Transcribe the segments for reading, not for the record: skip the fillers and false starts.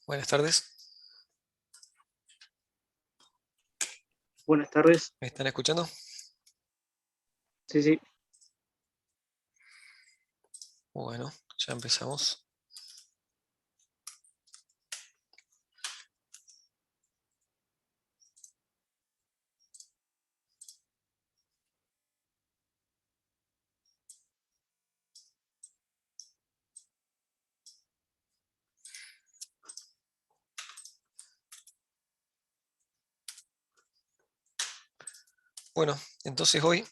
Buenas tardes, Buenas tardes. ¿me están escuchando? Sí, sí. Bueno, ya empezamos. Bueno, entonces hoy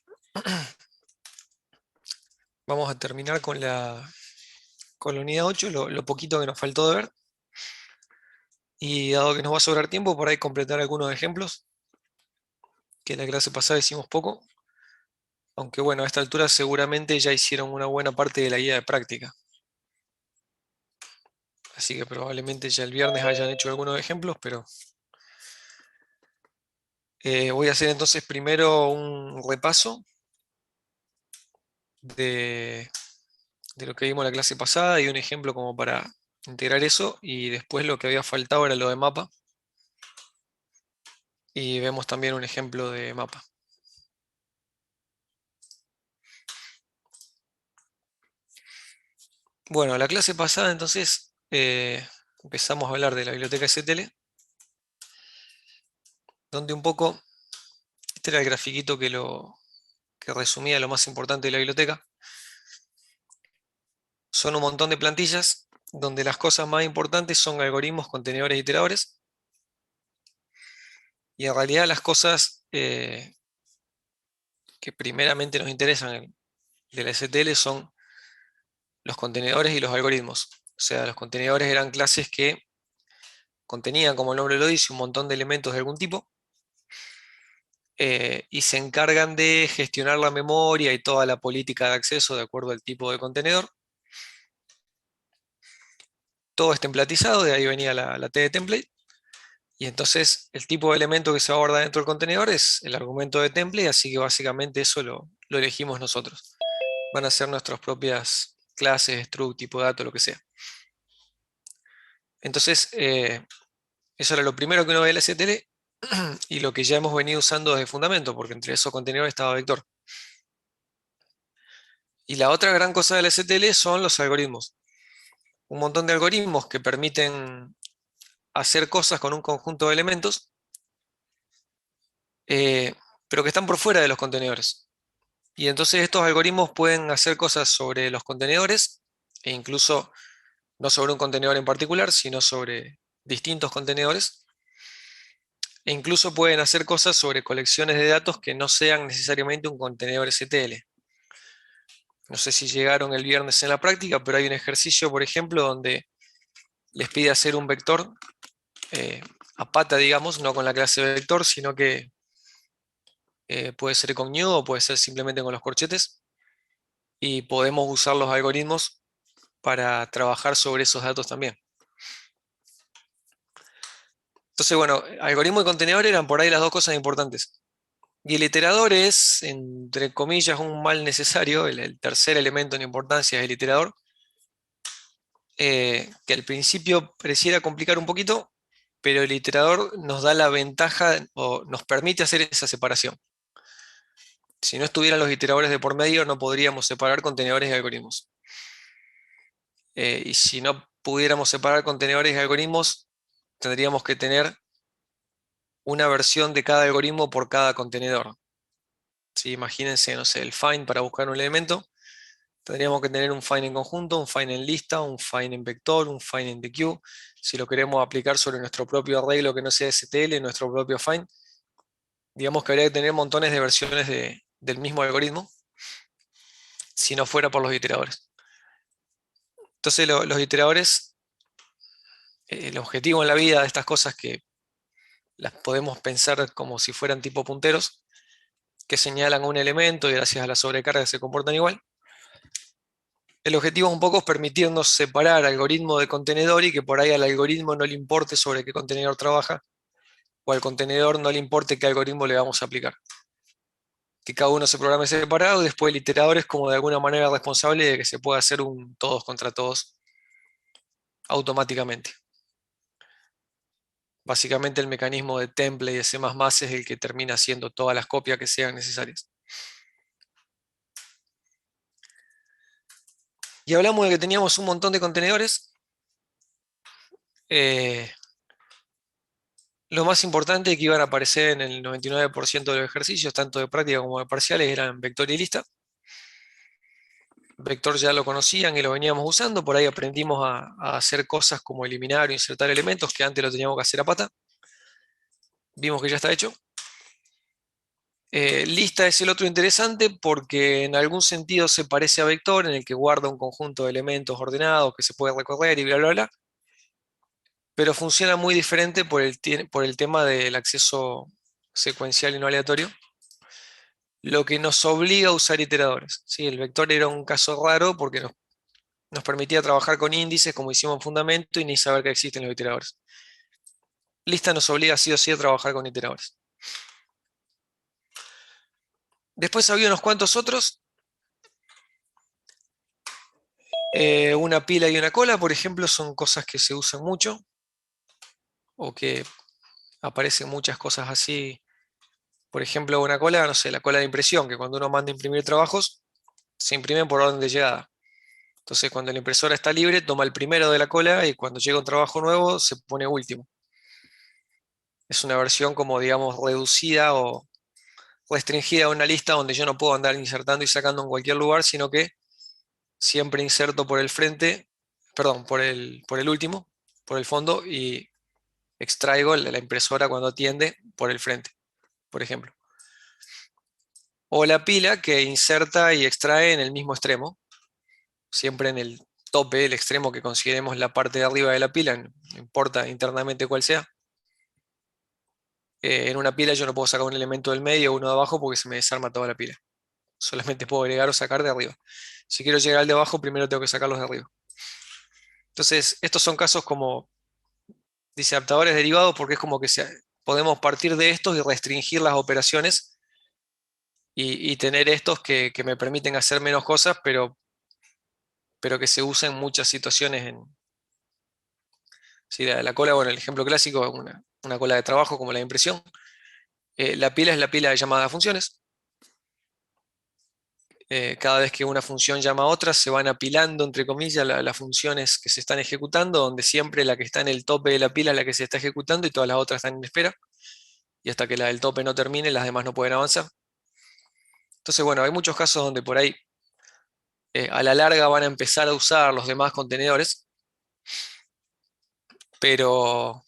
vamos a terminar con la unidad 8, lo poquito que nos faltó de ver. Y dado que nos va a sobrar tiempo, por ahí completar algunos ejemplos, que en la clase pasada hicimos poco, aunque bueno, a esta altura seguramente ya hicieron una buena parte de la guía de práctica. Así que probablemente ya el viernes hayan hecho algunos ejemplos, pero voy a hacer entonces primero un repaso de, de lo que vimos la clase pasada y un ejemplo como para integrar eso, y después lo que había faltado era lo de mapa, y vemos también un ejemplo de mapa. Bueno, la clase pasada entonces empezamos a hablar de la biblioteca STL, donde un poco, este era el grafiquito que resumía lo más importante de la biblioteca. Son un montón de plantillas donde las cosas más importantes son algoritmos, contenedores y iteradores, y en realidad las cosas que primeramente nos interesan de la STL son los contenedores y los algoritmos. O sea, los contenedores eran clases que contenían, como el nombre lo dice, un montón de elementos de algún tipo, y se encargan de gestionar la memoria y toda la política de acceso de acuerdo al tipo de contenedor. Todo es templatizado, de ahí venía la T de template, y entonces el tipo de elemento que se va a guardar dentro del contenedor es el argumento de template, así que básicamente eso lo elegimos nosotros. Van a ser nuestras propias clases, struct, tipo de dato, lo que sea. Entonces, eso era lo primero que uno ve en la STL y lo que ya hemos venido usando desde fundamento, porque entre esos contenedores estaba vector. Y la otra gran cosa de la STL son los algoritmos. Un montón de algoritmos que permiten hacer cosas con un conjunto de elementos, eh, pero que están por fuera de los contenedores. Y entonces estos algoritmos pueden hacer cosas sobre los contenedores, e incluso no sobre un contenedor en particular, sino sobre distintos contenedores. E incluso pueden hacer cosas sobre colecciones de datos que no sean necesariamente un contenedor STL. No sé si llegaron el viernes en la práctica, pero hay un ejercicio, por ejemplo, donde les pide hacer un vector eh, a pata, digamos, no con la clase vector, sino que puede ser con new o puede ser simplemente con los corchetes. Y podemos usar los algoritmos para trabajar sobre esos datos también. Entonces, bueno, algoritmo y contenedor eran por ahí las dos cosas importantes. Y el iterador es, entre comillas, un mal necesario. El tercer elemento en importancia es el iterador, que al principio pareciera complicar un poquito, pero el iterador nos da la ventaja o nos permite hacer esa separación. Si no estuvieran los iteradores de por medio, no podríamos separar contenedores y algoritmos. Y si no pudiéramos separar contenedores y algoritmos, tendríamos que tener una versión de cada algoritmo por cada contenedor. ¿Sí? Imagínense, no sé, el find para buscar un elemento. Tendríamos que tener un find en conjunto, un find en lista, un find en vector, un find en dequeue. Si lo queremos aplicar sobre nuestro propio arreglo que no sea STL, nuestro propio find, digamos que habría que tener montones de versiones del mismo algoritmo si no fuera por los iteradores. Entonces los iteradores, el objetivo en la vida de estas cosas que las podemos pensar como si fueran tipo punteros, que señalan un elemento y gracias a la sobrecarga se comportan igual. El objetivo es un poco permitirnos separar algoritmo de contenedor y que por ahí al algoritmo no le importe sobre qué contenedor trabaja, o al contenedor no le importe qué algoritmo le vamos a aplicar. Que cada uno se programe separado y después el iterador es como de alguna manera responsable de que se pueda hacer un todos contra todos automáticamente. Básicamente el mecanismo de template de C++ es el que termina haciendo todas las copias que sean necesarias. Y hablamos de que teníamos un montón de contenedores. Lo más importante que iban a aparecer en el 99% de los ejercicios, tanto de práctica como de parciales, eran vector y lista. Vector ya lo conocían y lo veníamos usando, por ahí aprendimos a hacer cosas como eliminar o insertar elementos que antes lo teníamos que hacer a pata. Vimos que ya está hecho. Lista es el otro interesante porque en algún sentido se parece a vector, en el que guarda un conjunto de elementos ordenados que se puede recorrer y bla, bla, bla, pero funciona muy diferente por el tema del acceso secuencial y no aleatorio, lo que nos obliga a usar iteradores. ¿Sí? El vector era un caso raro porque nos permitía trabajar con índices como hicimos en fundamento y ni saber que existen los iteradores. Lista nos obliga sí o sí a trabajar con iteradores. Después había unos cuantos otros. Una pila y una cola, por ejemplo, son cosas que se usan mucho o que aparecen muchas cosas así. Por ejemplo, una cola, no sé, la cola de impresión, que cuando uno manda a imprimir trabajos, se imprimen por orden de llegada. Entonces, cuando la impresora está libre, toma el primero de la cola y cuando llega un trabajo nuevo, se pone último. Es una versión como, digamos, reducida o restringida a una lista donde yo no puedo andar insertando y sacando en cualquier lugar, sino que siempre inserto por el frente, perdón, por el último, por el fondo, y extraigo la impresora cuando atiende por el frente, por ejemplo. O la pila que inserta y extrae en el mismo extremo, siempre en el tope, el extremo que consideremos la parte de arriba de la pila, no importa internamente cuál sea. En una pila yo no puedo sacar un elemento del medio o uno de abajo porque se me desarma toda la pila. Solamente puedo agregar o sacar de arriba. Si quiero llegar al de abajo, primero tengo que sacarlos de arriba. Entonces, estos son casos como, dice, adaptadores derivados porque es como que podemos partir de estos y restringir las operaciones y tener estos que me permiten hacer menos cosas, pero que se usan en muchas situaciones. Sí, la cola, bueno, el ejemplo clásico, una cola de trabajo como la de impresión. La pila es la pila de llamadas a funciones. Cada vez que una función llama a otra, se van apilando, entre comillas, las funciones que se están ejecutando, donde siempre la que está en el tope de la pila es la que se está ejecutando y todas las otras están en espera. Y hasta que la del tope no termine, las demás no pueden avanzar. Entonces, bueno, hay muchos casos donde por ahí a la larga van a empezar a usar los demás contenedores, pero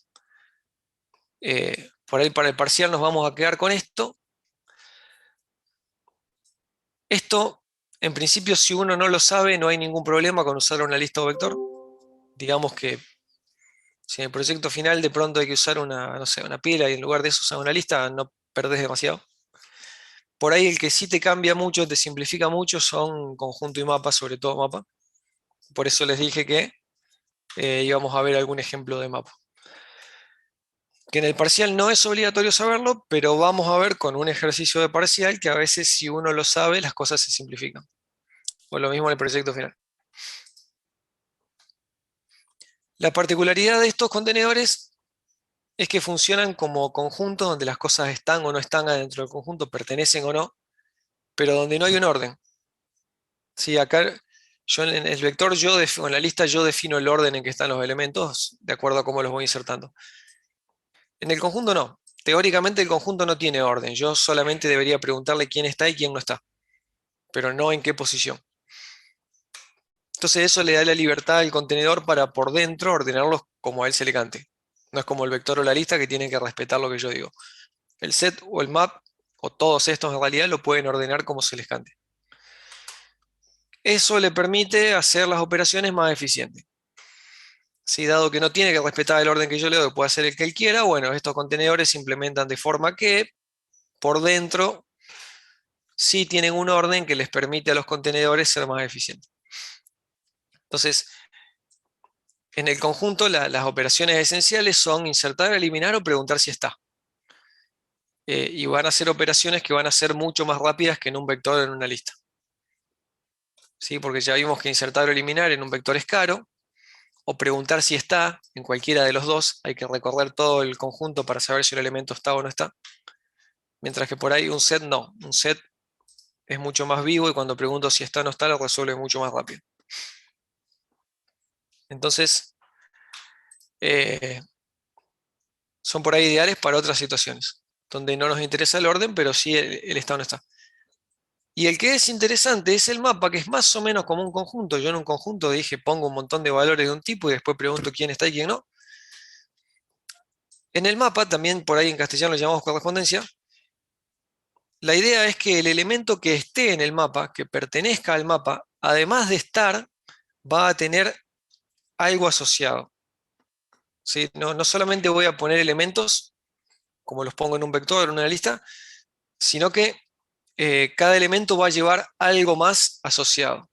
por ahí para el parcial nos vamos a quedar con esto. Esto, en principio, si uno no lo sabe, no hay ningún problema con usar una lista o vector. Digamos que si en el proyecto final de pronto hay que usar una, no sé, una pila y en lugar de eso usar una lista, no perdés demasiado. Por ahí el que sí te cambia mucho, te simplifica mucho, son conjunto y mapa, sobre todo mapa. Por eso les dije que íbamos a ver algún ejemplo de mapa. Que en el parcial no es obligatorio saberlo, pero vamos a ver con un ejercicio de parcial que a veces si uno lo sabe, las cosas se simplifican. O lo mismo en el proyecto final. La particularidad de estos contenedores es que funcionan como conjuntos donde las cosas están o no están adentro del conjunto, pertenecen o no, pero donde no hay un orden. Sí, acá yo en el vector, en la lista yo defino el orden en que están los elementos de acuerdo a cómo los voy insertando. En el conjunto no. Teóricamente el conjunto no tiene orden. Yo solamente debería preguntarle quién está y quién no está, pero no en qué posición. Entonces eso le da la libertad al contenedor para por dentro ordenarlos como a él se le cante. No es como el vector o la lista que tienen que respetar lo que yo digo. El set o el map, o todos estos en realidad, lo pueden ordenar como se les cante. Eso le permite hacer las operaciones más eficientes. Si dado que no tiene que respetar el orden que yo le doy, puede hacer el que él quiera, bueno, estos contenedores se implementan de forma que por dentro sí tienen un orden que les permite a los contenedores ser más eficientes. Entonces, en el conjunto las operaciones esenciales son insertar, eliminar o preguntar si está. Y van a ser operaciones que van a ser mucho más rápidas que en un vector o en una lista. ¿Sí? Porque ya vimos que insertar o eliminar en un vector es caro, o preguntar si está en cualquiera de los dos. Hay que recorrer todo el conjunto para saber si el elemento está o no está. Mientras que por ahí un set no. Un set es mucho más vivo y cuando pregunto si está o no está lo resuelve mucho más rápido. Entonces, son por ahí ideales para otras situaciones, donde no nos interesa el orden, pero sí el está o no está. Y el que es interesante es el mapa, que es más o menos como un conjunto. Yo en un conjunto dije, pongo un montón de valores de un tipo y después pregunto quién está y quién no. En el mapa, también por ahí en castellano lo llamamos correspondencia, la idea es que el elemento que esté en el mapa, que pertenezca al mapa, además de estar, va a tener algo asociado. ¿Sí? No solamente voy a poner elementos, como los pongo en un vector, en una lista, sino que cada elemento va a llevar algo más asociado.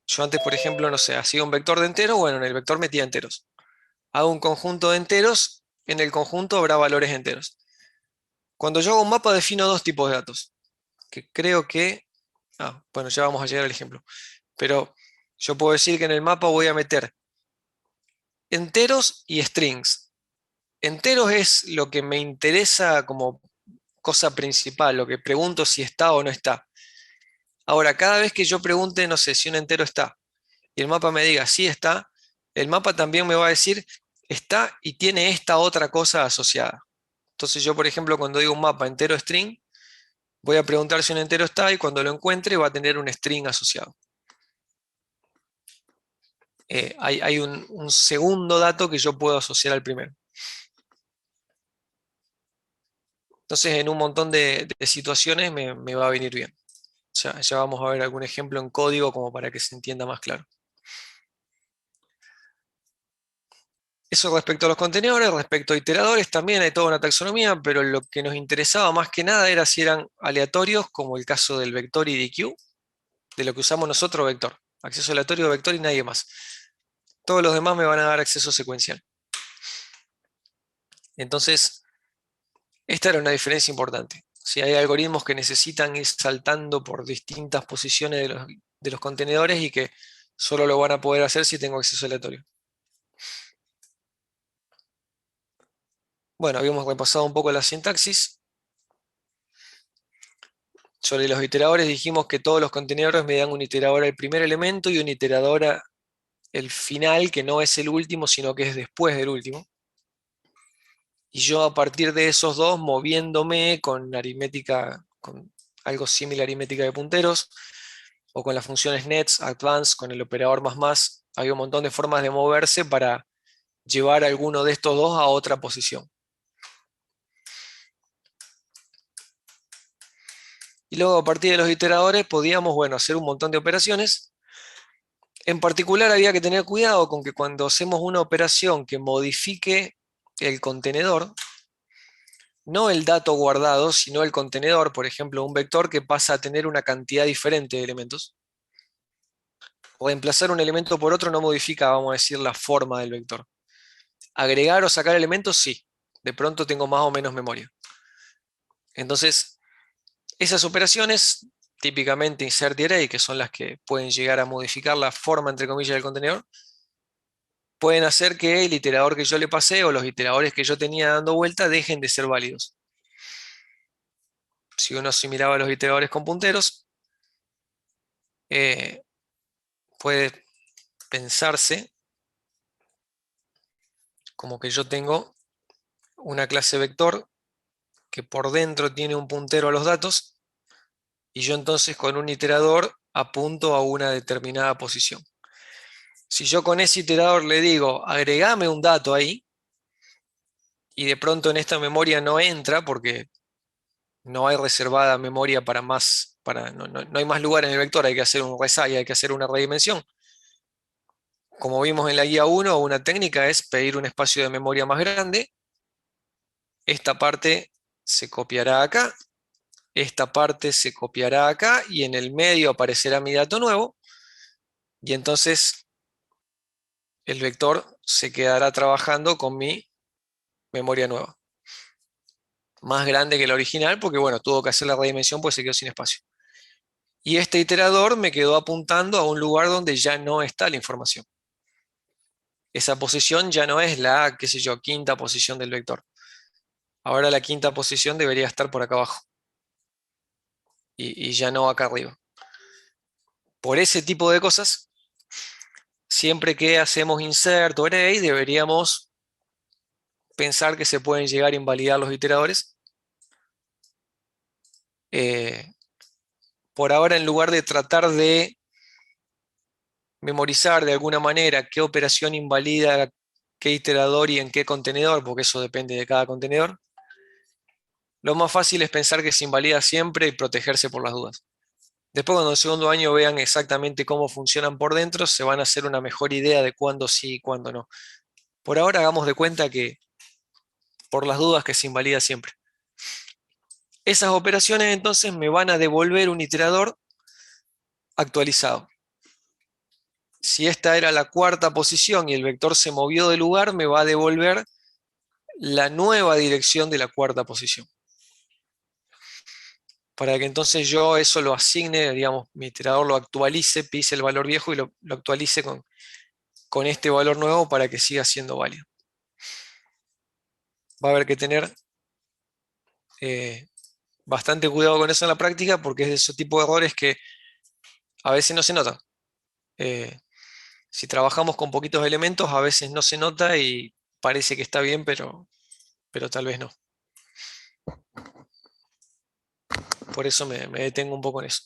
Yo antes, por ejemplo, no sé, hacía un vector de enteros, bueno, en el vector metía enteros. Hago un conjunto de enteros, en el conjunto habrá valores enteros. Cuando yo hago un mapa defino dos tipos de datos, que creo que... bueno, ya vamos a llegar al ejemplo. Pero yo puedo decir que en el mapa voy a meter enteros y strings. Enteros es lo que me interesa como cosa principal, lo que pregunto si está o no está. Ahora, cada vez que yo pregunte, no sé, si un entero está, y el mapa me diga sí está, el mapa también me va a decir está y tiene esta otra cosa asociada. Entonces yo, por ejemplo, cuando digo un mapa entero string, voy a preguntar si un entero está y cuando lo encuentre va a tener un string asociado. Hay un segundo dato que yo puedo asociar al primero. Entonces en un montón de situaciones me va a venir bien. Ya vamos a ver algún ejemplo en código como para que se entienda más claro. Eso respecto a los contenedores. Respecto a iteradores también hay toda una taxonomía, pero lo que nos interesaba más que nada era si eran aleatorios, como el caso del vector IDQ, de lo que usamos nosotros vector. Acceso aleatorio, vector y nadie más. Todos los demás me van a dar acceso secuencial. Entonces, esta era una diferencia importante. Si hay algoritmos que necesitan ir saltando por distintas posiciones de los contenedores y que solo lo van a poder hacer si tengo acceso aleatorio. Bueno, habíamos repasado un poco la sintaxis. Sobre los iteradores dijimos que todos los contenedores me dan un iterador al primer elemento y un iterador al final, que no es el último, sino que es después del último. Y yo a partir de esos dos, moviéndome con aritmética, con algo similar a aritmética de punteros, o con las funciones nets, advanced, con el operador más, había un montón de formas de moverse para llevar alguno de estos dos a otra posición. Y luego a partir de los iteradores podíamos, bueno, hacer un montón de operaciones. En particular había que tener cuidado con que cuando hacemos una operación que modifique el contenedor, no el dato guardado, sino el contenedor, por ejemplo, un vector que pasa a tener una cantidad diferente de elementos. Reemplazar un elemento por otro no modifica, vamos a decir, la forma del vector. Agregar o sacar elementos, sí. De pronto tengo más o menos memoria. Entonces, esas operaciones, típicamente insert y array, que son las que pueden llegar a modificar la forma, entre comillas, del contenedor, pueden hacer que el iterador que yo le pasé o los iteradores que yo tenía dando vuelta dejen de ser válidos. Si uno se miraba los iteradores con punteros, puede pensarse como que yo tengo una clase vector que por dentro tiene un puntero a los datos y yo entonces con un iterador apunto a una determinada posición. Si yo con ese iterador le digo, agregame un dato ahí, y de pronto en esta memoria no entra porque no hay reservada memoria para más, no hay más lugar en el vector, hay que hacer un reside, hay que hacer una redimensión. Como vimos en la guía 1, una técnica es pedir un espacio de memoria más grande. Esta parte se copiará acá, esta parte se copiará acá y en el medio aparecerá mi dato nuevo y entonces el vector se quedará trabajando con mi memoria nueva. Más grande que la original porque bueno, tuvo que hacer la redimensión pues se quedó sin espacio. Y este iterador me quedó apuntando a un lugar donde ya no está la información. esa posición ya no es la, qué sé yo, quinta posición del vector. Ahora la quinta posición debería estar por acá abajo y ya no acá arriba. Por ese tipo de cosas, siempre que hacemos insert o array, deberíamos pensar que se pueden llegar a invalidar los iteradores. Eh, por ahora, en lugar de tratar de memorizar de alguna manera qué operación invalida qué iterador y en qué contenedor, porque eso depende de cada contenedor, lo más fácil es pensar que se invalida siempre y protegerse por las dudas. Después, cuando en el segundo año vean exactamente cómo funcionan por dentro, se van a hacer una mejor idea de cuándo sí y cuándo no. Por ahora, hagamos de cuenta que por las dudas que se invalida siempre. Esas operaciones entonces me van a devolver un iterador actualizado. Si esta era la cuarta posición y el vector se movió de lugar, me va a devolver la nueva dirección de la cuarta posición. Para que entonces yo eso lo asigne, digamos, mi iterador lo actualice, pise el valor viejo y lo actualice con este valor nuevo para que siga siendo válido. Va a haber que tener bastante cuidado con eso en la práctica porque es de ese tipo de errores que a veces no se notan. Eh, si trabajamos con poquitos elementos, a veces no se nota y parece que está bien, pero tal vez no. Por eso me detengo un poco en eso.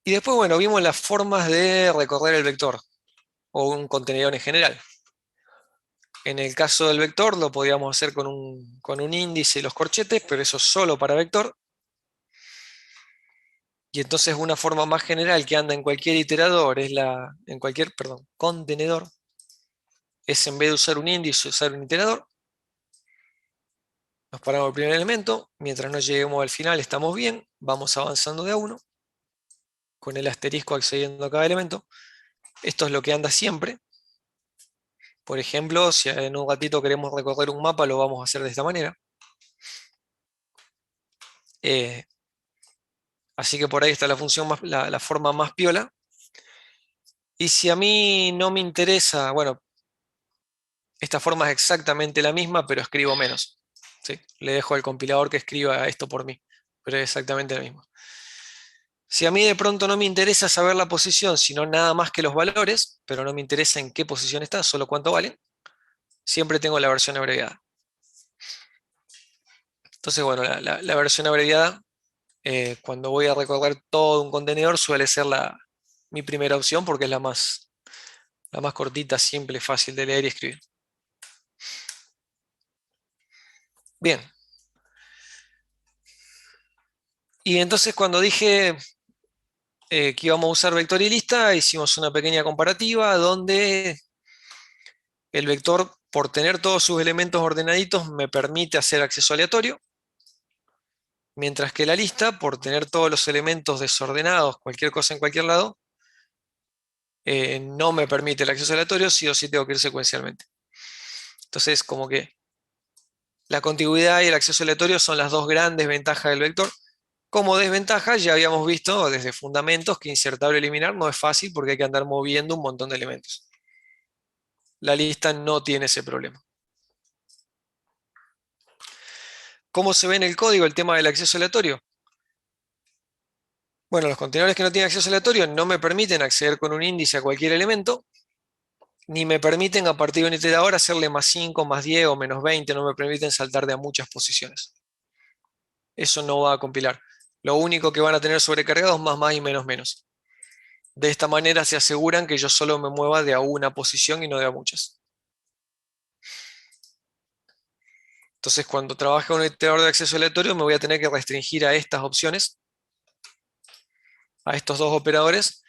Y después, bueno, vimos las formas de recorrer el vector o un contenedor en general. En el caso del vector lo podíamos hacer con un índice y los corchetes, pero eso solo para vector. Y entonces una forma más general que anda en cualquier iterador, en cualquier, perdón, contenedor, es en vez de usar un índice, usar un iterador. Nos paramos el primer elemento, mientras no lleguemos al final estamos bien, vamos avanzando de a uno, con el asterisco accediendo a cada elemento. Esto es lo que anda siempre. Por ejemplo, si en un ratito queremos recorrer un mapa, lo vamos a hacer de esta manera. Eh, así que por ahí está la función la forma más piola. Y si a mí no me interesa, bueno, esta forma es exactamente la misma, pero escribo menos. ¿Sí? Le dejo al compilador que escriba esto por mí, pero es exactamente la misma. Si a mí de pronto no me interesa saber la posición, sino nada más que los valores, pero no me interesa en qué posición está, solo cuánto valen, siempre tengo la versión abreviada. Entonces, bueno, la versión abreviada, cuando voy a recorrer todo un contenedor, suele ser mi primera opción porque es la más cortita, simple, fácil de leer y escribir. Bien. Y entonces cuando dije que íbamos a usar vector y lista, hicimos una pequeña comparativa donde el vector, por tener todos sus elementos ordenaditos, me permite hacer acceso aleatorio, mientras que la lista, por tener todos los elementos desordenados, cualquier cosa en cualquier lado, no me permite el acceso aleatorio, sí o sí tengo que ir secuencialmente. Entonces, como que la contiguidad y el acceso aleatorio son las dos grandes ventajas del vector. Como desventaja, ya habíamos visto desde fundamentos que insertar o eliminar no es fácil porque hay que andar moviendo un montón de elementos. La lista no tiene ese problema. ¿Cómo se ve en el código el tema del acceso aleatorio? Bueno, los contenedores que no tienen acceso aleatorio no me permiten acceder con un índice a cualquier elemento, ni me permiten a partir de un iterador hacerle más 5, más 10 o menos 20, no me permiten saltar de a muchas posiciones. Eso no va a compilar. Lo único que van a tener sobrecargado es más y menos menos. De esta manera se aseguran que yo solo me mueva de a una posición y no de a muchas. Entonces, cuando trabaje con un iterador de acceso aleatorio, me voy a tener que restringir a estas opciones, a estos dos operadores,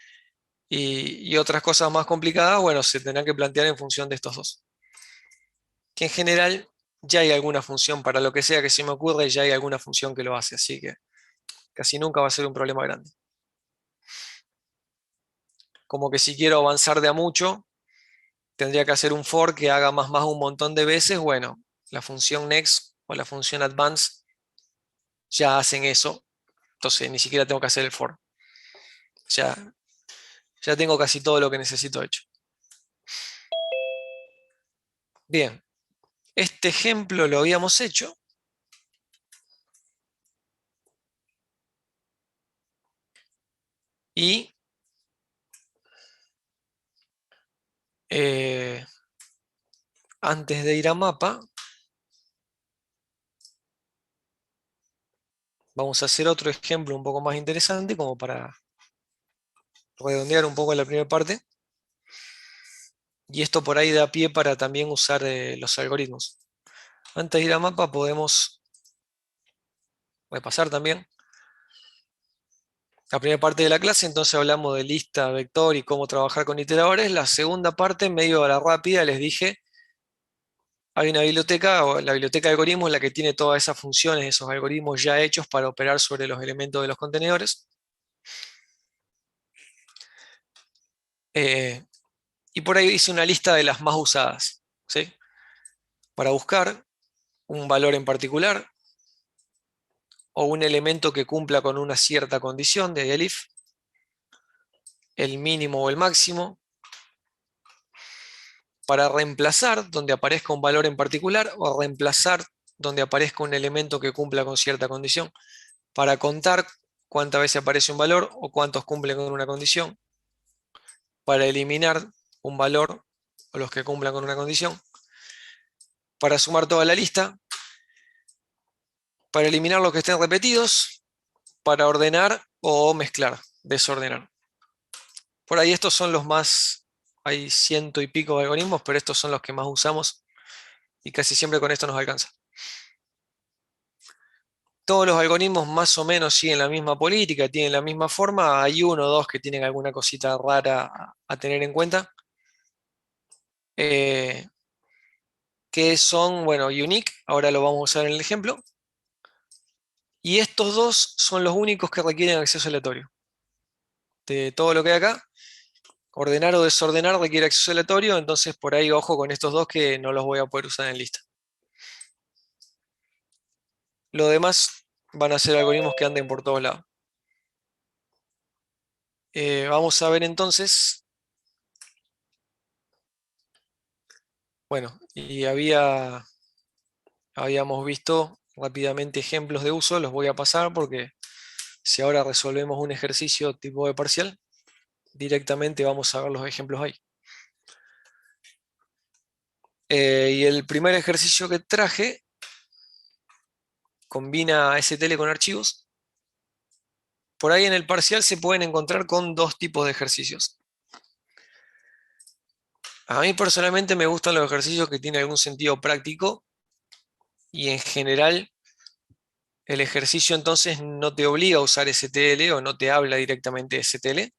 y otras cosas más complicadas, bueno, se tendrán que plantear en función de estos dos. Que en general ya hay alguna función para lo que sea que se me ocurra y ya hay alguna función que lo hace, así que casi nunca va a ser un problema grande. Como que si quiero avanzar de a mucho, tendría que hacer un for que haga más un montón de veces, bueno, la función next o la función advance ya hacen eso, entonces ni siquiera tengo que hacer el for. Ya, ya tengo casi todo lo que necesito hecho. Bien, este ejemplo lo habíamos hecho. Y antes de ir a mapa, vamos a hacer otro ejemplo un poco más interesante como para redondear un poco la primera parte. Y esto por ahí da pie para también usar los algoritmos. Antes de ir a mapa podemos repasar también la primera parte de la clase, entonces hablamos de lista, vector y cómo trabajar con iteradores. La segunda parte, medio a la rápida, les dije, hay una biblioteca, o la biblioteca de algoritmos, la que tiene todas esas funciones, esos algoritmos ya hechos para operar sobre los elementos de los contenedores. Eh, y por ahí hice una lista de las más usadas, ¿sí? Para buscar un valor en particular o un elemento que cumpla con una cierta condición de ahí if, el mínimo o el máximo, para reemplazar donde aparezca un valor en particular o reemplazar donde aparezca un elemento que cumpla con cierta condición, para contar cuántas veces aparece un valor o cuántos cumplen con una condición, para eliminar un valor o los que cumplan con una condición, para sumar toda la lista, para eliminar los que estén repetidos, para ordenar o mezclar, desordenar. Por ahí estos son los más, hay ciento y pico de algoritmos, pero estos son los que más usamos y casi siempre con esto nos alcanza. Todos los algoritmos más o menos siguen la misma política, tienen la misma forma. Hay uno o dos que tienen alguna cosita rara a tener en cuenta. eh, que son, bueno, unique, ahora lo vamos a usar en el ejemplo. Y estos dos son los únicos que requieren acceso aleatorio. De todo lo que hay acá, ordenar o desordenar requiere acceso aleatorio, entonces por ahí ojo con estos dos que no los voy a poder usar en lista. Lo demás van a ser algoritmos que anden por todos lados. Vamos a ver entonces, bueno, y habíamos visto rápidamente ejemplos de uso, los voy a pasar porque si ahora resolvemos un ejercicio tipo de parcial, directamente vamos a ver los ejemplos ahí. Y el primer ejercicio que traje combina STL con archivos. Por ahí en el parcial se pueden encontrar con dos tipos de ejercicios. A mí personalmente me gustan los ejercicios que tienen algún sentido práctico y en general el ejercicio entonces no te obliga a usar STL o no te habla directamente de STL,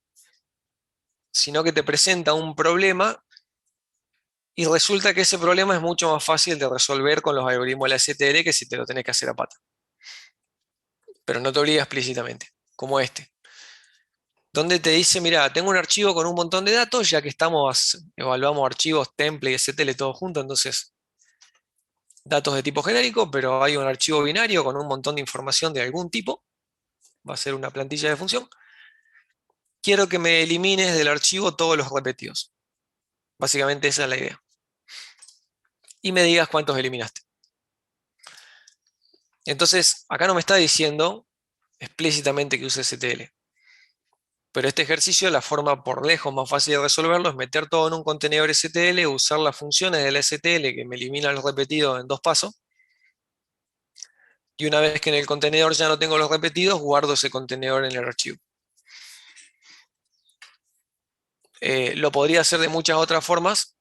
sino que te presenta un problema y resulta que ese problema es mucho más fácil de resolver con los algoritmos de la STL que si te lo tenés que hacer a pata. Pero no te obliga explícitamente, como este, donde te dice, mira, tengo un archivo con un montón de datos, ya que evaluamos archivos, template y STL todo junto, entonces datos de tipo genérico, pero hay un archivo binario con un montón de información de algún tipo, va a ser una plantilla de función. Quiero que me elimines del archivo todos los repetidos. Básicamente esa es la idea. Y me digas cuántos eliminaste. Entonces, acá no me está diciendo explícitamente que use STL. Pero este ejercicio, la forma por lejos más fácil de resolverlo es meter todo en un contenedor STL, usar las funciones de la STL que me eliminan los repetidos en dos pasos. Y una vez que en el contenedor ya no tengo los repetidos, guardo ese contenedor en el archivo. Lo podría hacer de muchas otras formas,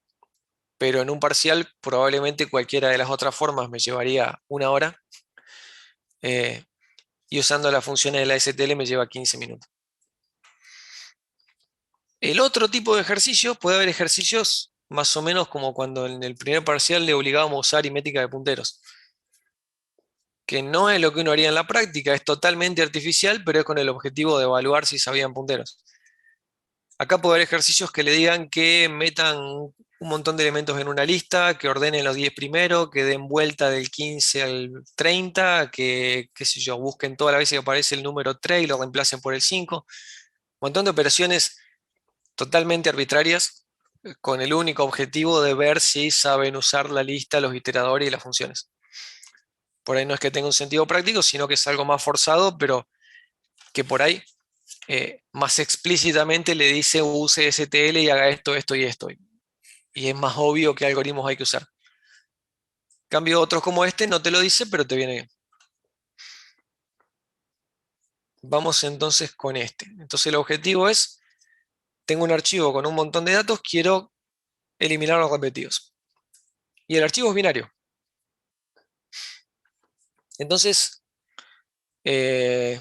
pero en un parcial probablemente cualquiera de las otras formas me llevaría una hora. Y usando las funciones de la STL me lleva 15 minutos. El otro tipo de ejercicios, puede haber ejercicios más o menos como cuando en el primer parcial le obligábamos a usar aritmética de punteros, que no es lo que uno haría en la práctica, es totalmente artificial, pero es con el objetivo de evaluar si sabían punteros. Acá puede haber ejercicios que le digan que metan un montón de elementos en una lista, que ordenen los 10 primero, que den vuelta del 15 al 30, que, qué sé yo, busquen todas las veces que aparece el número 3 y lo reemplacen por el 5. Un montón de operaciones totalmente arbitrarias con el único objetivo de ver si saben usar la lista, los iteradores y las funciones. Por ahí no es que tenga un sentido práctico, sino que es algo más forzado, pero que por ahí más explícitamente le dice use STL y haga esto, esto y esto. Y es más obvio qué algoritmos hay que usar. En cambio, otros como este no te lo dice, pero te viene bien. Vamos entonces con este. Entonces el objetivo es, tengo un archivo con un montón de datos, quiero eliminar los repetidos. Y el archivo es binario. Entonces, eh,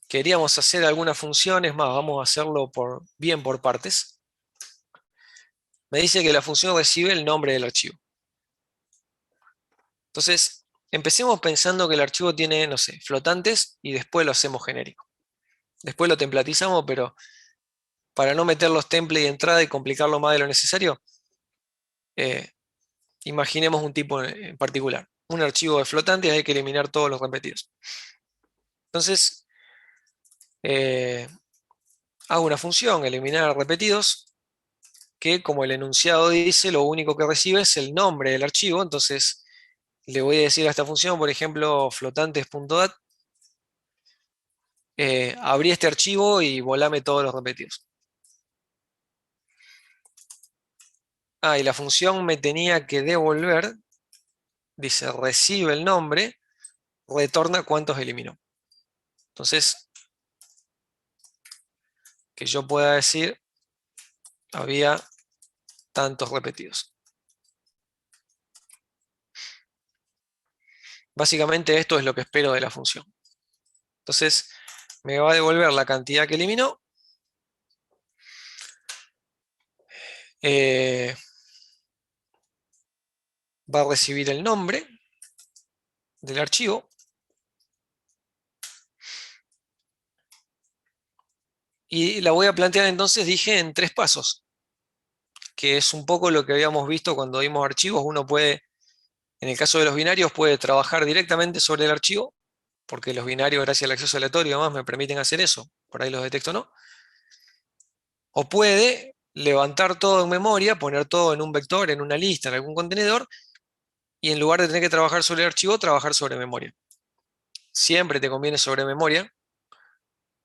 queríamos hacer algunas funciones más, vamos a hacerlo bien por partes. Me dice que la función recibe el nombre del archivo. Entonces, empecemos pensando que el archivo tiene, no sé, flotantes y después lo hacemos genérico. Después lo templatizamos, pero para no meter los templates de entrada y complicarlo más de lo necesario, eh, imaginemos un tipo en particular. Un archivo de flotantes, hay que eliminar todos los repetidos. Entonces, eh, hago una función, eliminar repetidos, que como el enunciado dice, lo único que recibe es el nombre del archivo. Entonces, le voy a decir a esta función, por ejemplo, flotantes.dat, abrí este archivo y volame todos los repetidos. Ah, y la función me tenía que devolver, dice, recibe el nombre, retorna cuántos eliminó. Entonces, que yo pueda decir, había tantos repetidos. Básicamente esto es lo que espero de la función. Entonces, me va a devolver la cantidad que eliminó. eh, Va a recibir el nombre del archivo. Y la voy a plantear entonces, dije, en 3 pasos, que es un poco lo que habíamos visto cuando vimos archivos. Uno puede, en el caso de los binarios, puede trabajar directamente sobre el archivo, porque los binarios, gracias al acceso aleatorio y demás, me permiten hacer eso. Por ahí los detecto no. O puede levantar todo en memoria, poner todo en un vector, en una lista, en algún contenedor, y en lugar de tener que trabajar sobre el archivo, trabajar sobre memoria. Siempre te conviene sobre memoria,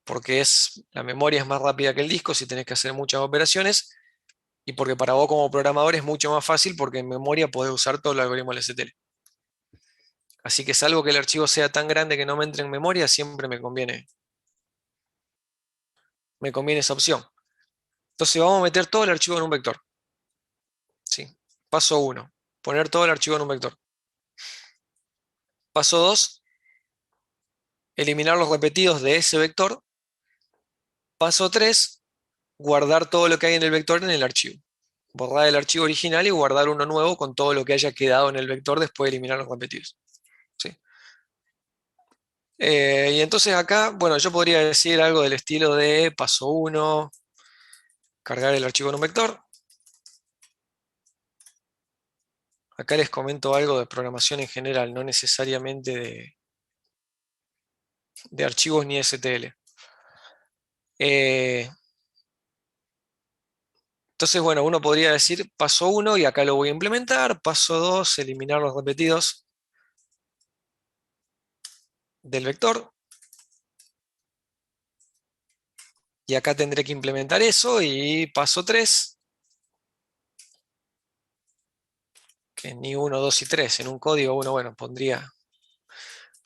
porque la memoria es más rápida que el disco si tenés que hacer muchas operaciones, y porque para vos como programador es mucho más fácil porque en memoria podés usar todo el algoritmo LSTM. Así que salvo que el archivo sea tan grande que no me entre en memoria, siempre me conviene esa opción. Entonces vamos a meter todo el archivo en un vector. ¿Sí? Paso 1, poner todo el archivo en un vector. Paso 2, eliminar los repetidos de ese vector. Paso 3, guardar todo lo que hay en el vector en el archivo. Borrar el archivo original y guardar uno nuevo con todo lo que haya quedado en el vector después de eliminar los repetidos. ¿Sí? Y entonces acá, bueno, yo podría decir algo del estilo de paso 1, cargar el archivo en un vector. Acá les comento algo de programación en general, no necesariamente de archivos ni STL. Entonces, bueno, uno podría decir paso 1 y acá lo voy a implementar. Paso 2, eliminar los repetidos del vector. Y acá tendré que implementar eso. Y paso 3, que ni 1, 2 y 3. En un código uno, bueno, pondría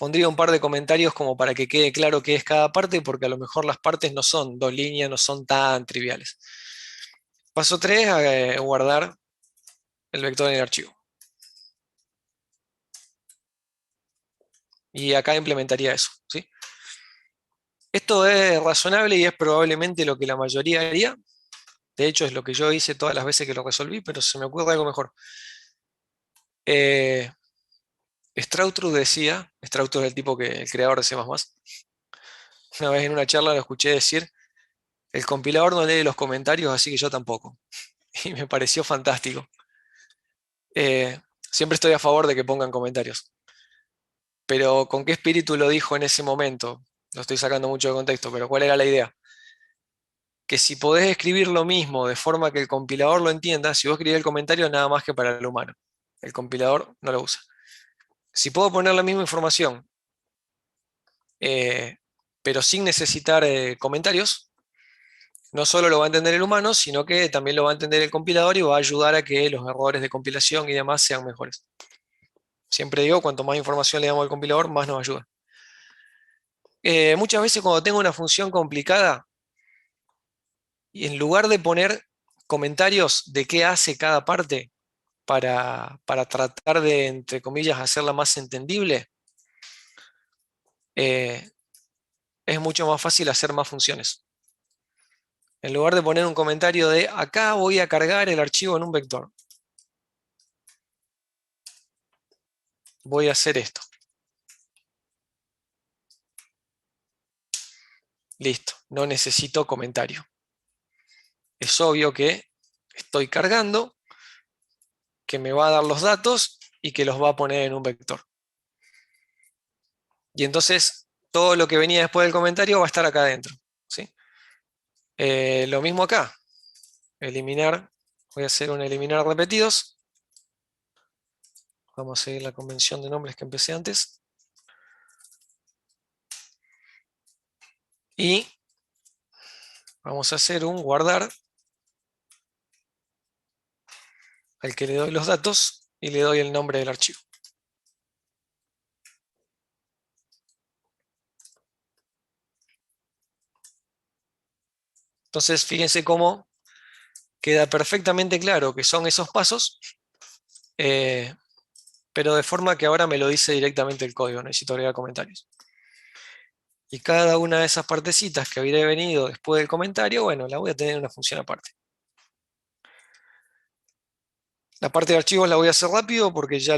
un par de comentarios como para que quede claro qué es cada parte, porque a lo mejor las partes no son 2 líneas, no son tan triviales. Paso 3, guardar el vector en el archivo. Y acá implementaría eso, ¿sí? Esto es razonable y es probablemente lo que la mayoría haría. De hecho, es lo que yo hice todas las veces que lo resolví, pero se me ocurre algo mejor. Eh, Strautrup decía, Strautrup es el tipo el creador de C++, una vez en una charla lo escuché decir, el compilador no lee los comentarios, así que yo tampoco. Y me pareció fantástico. Siempre estoy a favor de que pongan comentarios. Pero ¿con qué espíritu lo dijo en ese momento? Lo estoy sacando mucho de contexto, pero ¿cuál era la idea? que si podés escribir lo mismo de forma que el compilador lo entienda, si vos escribís el comentario nada más que para el humano, el compilador no lo usa. Si puedo poner la misma información, eh, pero sin necesitar comentarios, no solo lo va a entender el humano, sino que también lo va a entender el compilador y va a ayudar a que los errores de compilación y demás sean mejores. Siempre digo, cuanto más información le damos al compilador, más nos ayuda. Muchas veces cuando tengo una función complicada, y en lugar de poner comentarios de qué hace cada parte para tratar de, entre comillas, hacerla más entendible, eh, es mucho más fácil hacer más funciones. En lugar de poner un comentario de acá voy a cargar el archivo en un vector, voy a hacer esto. Listo, no necesito comentario. Es obvio que estoy cargando, que me va a dar los datos y que los va a poner en un vector. Y entonces todo lo que venía después del comentario va a estar acá adentro, ¿sí? Lo mismo acá. Eliminar, voy a hacer un eliminar repetidos. Vamos a seguir la convención de nombres que empecé antes. Y vamos a hacer un guardar al que le doy los datos y le doy el nombre del archivo. Entonces, fíjense cómo queda perfectamente claro que son esos pasos, eh, pero de forma que ahora me lo dice directamente el código, no necesito agregar comentarios. Y cada una de esas partecitas que habría venido después del comentario, bueno, la voy a tener en una función aparte. La parte de archivos la voy a hacer rápido porque se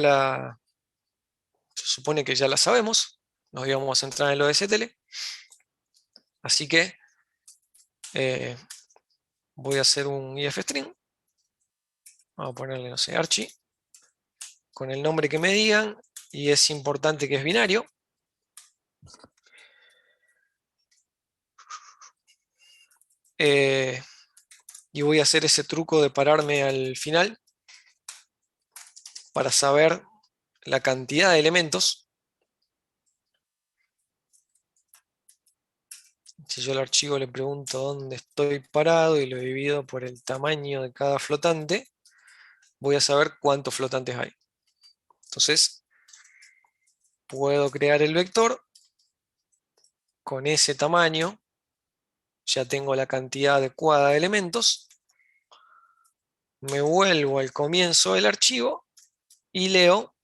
supone que ya la sabemos. Nos íbamos a centrar en lo de STL. Así que eh, voy a hacer un ifstring. Vamos a ponerle, no sé, archi, con el nombre que me digan, y es importante que es binario. Eh, y voy a hacer ese truco de pararme al final para saber la cantidad de elementos. Si yo al archivo le pregunto dónde estoy parado y lo divido por el tamaño de cada flotante, voy a saber cuántos flotantes hay. Entonces, puedo crear el vector con ese tamaño. Ya tengo la cantidad adecuada de elementos. Me vuelvo al comienzo del archivo y leo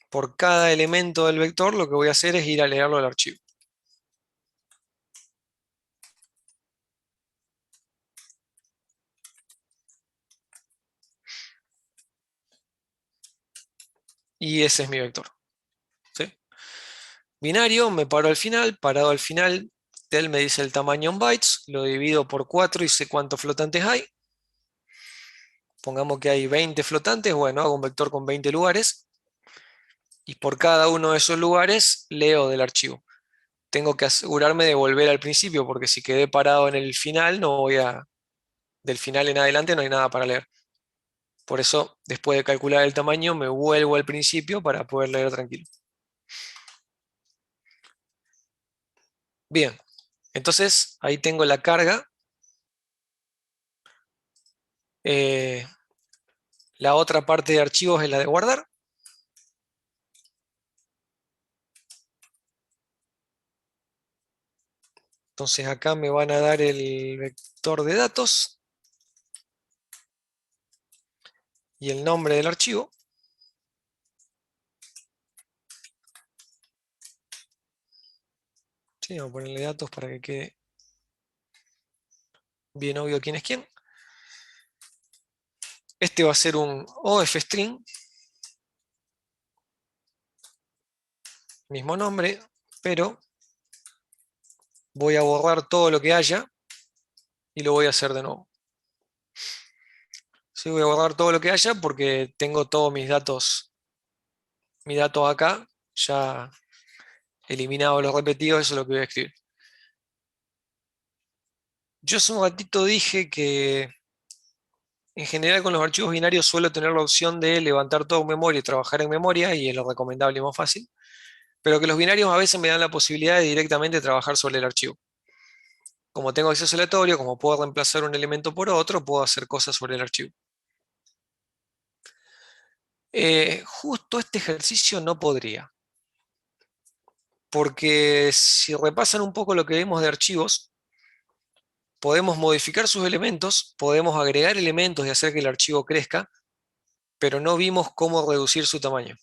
por cada elemento del vector. Lo que voy a hacer es ir a leerlo al archivo. Y ese es mi vector, ¿sí? Binario, me paro al final. Parado al final, él me dice el tamaño en bytes. Lo divido por 4 y sé cuántos flotantes hay. Pongamos que hay 20 flotantes. Bueno, hago un vector con 20 lugares. Y por cada uno de esos lugares leo del archivo. Tengo que asegurarme de volver al principio, porque si quedé parado en el final, no voy a, del final en adelante no hay nada para leer. Por eso, después de calcular el tamaño, me vuelvo al principio para poder leer tranquilo. Bien, entonces ahí tengo la carga. Eh, la otra parte de archivos es la de guardar. Entonces acá me van a dar el vector de datos y el nombre del archivo. Sí, vamos a ponerle datos para que quede bien obvio quién es quién. Este va a ser un OFString, mismo nombre, pero voy a borrar todo lo que haya y lo voy a hacer de nuevo. Sí, voy a borrar todo lo que haya porque tengo todos mis datos acá, ya eliminados los repetidos, eso es lo que voy a escribir. Yo hace un ratito dije que en general con los archivos binarios suelo tener la opción de levantar todo en memoria y trabajar en memoria, y es lo recomendable y más fácil, pero que los binarios a veces me dan la posibilidad de directamente trabajar sobre el archivo. Como tengo acceso aleatorio, como puedo reemplazar un elemento por otro, puedo hacer cosas sobre el archivo. Justo este ejercicio no podría, porque si repasan un poco lo que vimos de archivos, podemos modificar sus elementos, podemos agregar elementos y hacer que el archivo crezca, pero no vimos cómo reducir su tamaño.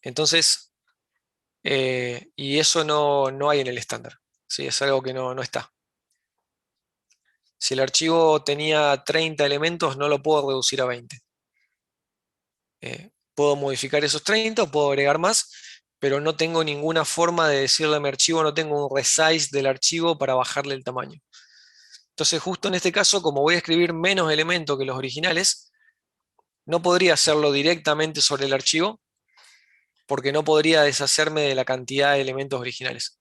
Entonces, y eso no hay en el estándar, ¿sí? Es algo que no está. Si el archivo tenía 30 elementos, no lo puedo reducir a 20. Puedo modificar esos 30 o puedo agregar más, pero no tengo ninguna forma de decirle a mi archivo, no tengo un resize del archivo para bajarle el tamaño. Entonces, justo en este caso, como voy a escribir menos elementos que los originales, no podría hacerlo directamente sobre el archivo, porque no podría deshacerme de la cantidad de elementos originales.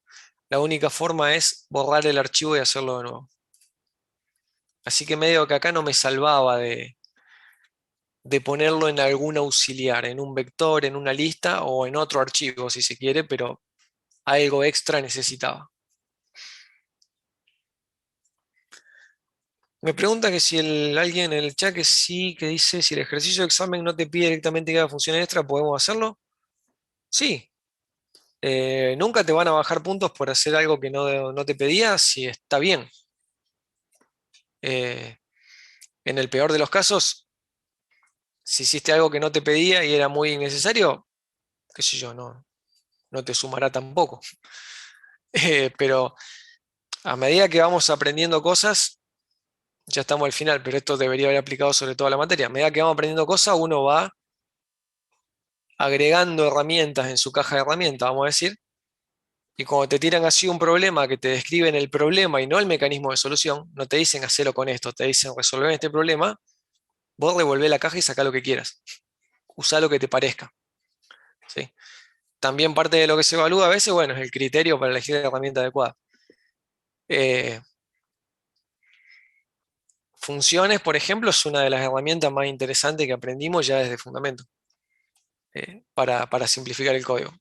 La única forma es borrar el archivo y hacerlo de nuevo. Así que medio que acá no me salvaba de ponerlo en algún auxiliar, en un vector, en una lista o en otro archivo, si se quiere, pero algo extra necesitaba. Me pregunta que si alguien en el chat que sí, que dice, si el ejercicio de examen no te pide directamente que haga funciones extra, ¿podemos hacerlo? Sí. Nunca te van a bajar puntos por hacer algo que no te pedía, si está bien. Eh, en el peor de los casos, si hiciste algo que no te pedía y era muy innecesario, qué sé yo, no te sumará tampoco. Pero a medida que vamos aprendiendo cosas, ya estamos al final, pero esto debería haber aplicado sobre toda la materia. A medida que vamos aprendiendo cosas, uno va agregando herramientas en su caja de herramientas, vamos a decir, y cuando te tiran así un problema, que te describen el problema y no el mecanismo de solución, no te dicen hacerlo con esto, te dicen resolver este problema, vos revolvé la caja y sacá lo que quieras. Usá lo que te parezca. ¿Sí? También parte de lo que se evalúa a veces, bueno, es el criterio para elegir la herramienta adecuada. Eh, Funciones, por ejemplo, es una de las herramientas más interesantes que aprendimos ya desde fundamento, para simplificar el código.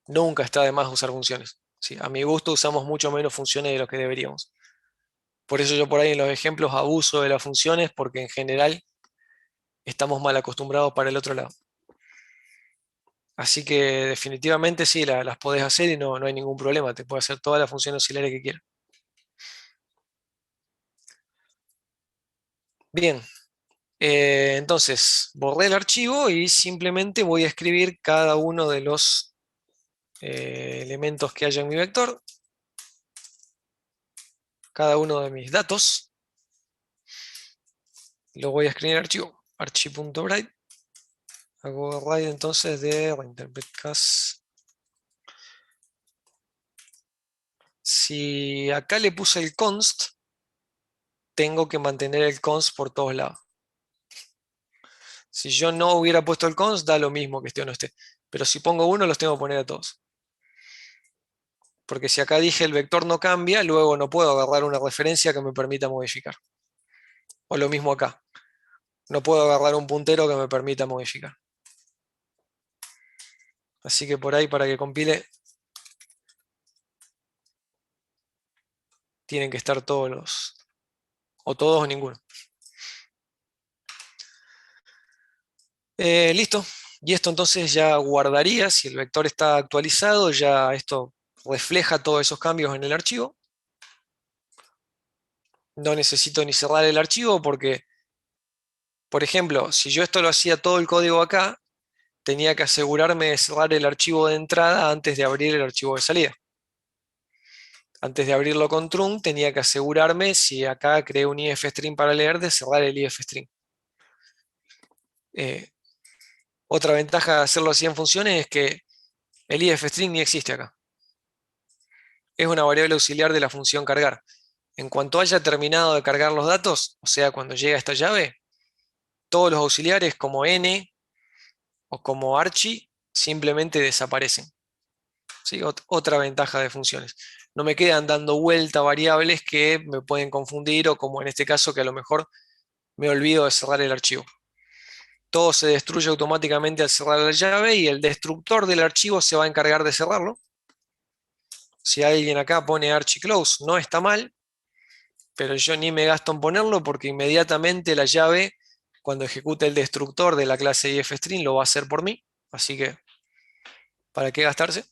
Nunca está de más usar funciones. ¿Sí? A mi gusto usamos mucho menos funciones de lo que deberíamos. Por eso yo por ahí en los ejemplos abuso de las funciones, porque en general estamos mal acostumbrados para el otro lado. Así que definitivamente sí, las podés hacer y no hay ningún problema. Te puede hacer todas las funciones auxiliares que quieras. Bien, entonces borré el archivo y simplemente voy a escribir cada uno de los elementos que haya en mi vector, cada uno de mis datos. Lo voy a escribir en archivo, archi.write. Hago write entonces de reinterpretCast. Si acá le puse el const, tengo que mantener el const por todos lados. Si yo no hubiera puesto el const, da lo mismo que esté o no esté. Pero si pongo uno, los tengo que poner a todos. Porque si acá dije el vector no cambia, luego no puedo agarrar una referencia que me permita modificar. O lo mismo acá. No puedo agarrar un puntero que me permita modificar. Así que por ahí, para que compile, tienen que estar todos los, o todos o ninguno. Listo. Y esto entonces ya guardaría, si el vector está actualizado, ya esto refleja todos esos cambios en el archivo. No necesito ni cerrar el archivo porque, por ejemplo, si yo esto lo hacía todo el código acá, tenía que asegurarme de cerrar el archivo de entrada antes de abrir el archivo de salida. Antes de abrirlo con trunc, tenía que asegurarme, si acá creé un ifstring para leer, de cerrar el ifstring. Otra ventaja de hacerlo así en funciones es que el ifstring ni existe acá. Es una variable auxiliar de la función cargar. En cuanto haya terminado de cargar los datos, o sea, cuando llega esta llave, todos los auxiliares como n o como archi simplemente desaparecen. ¿sí? Otra ventaja de funciones. No me quedan dando vuelta variables que me pueden confundir o como en este caso que a lo mejor me olvido de cerrar el archivo. Todo se destruye automáticamente al cerrar la llave y el destructor del archivo se va a encargar de cerrarlo. Si alguien acá pone archiclose, no está mal, pero yo ni me gasto en ponerlo porque inmediatamente la llave, cuando ejecute el destructor de la clase ifstring, lo va a hacer por mí. Así que, ¿para qué gastarse?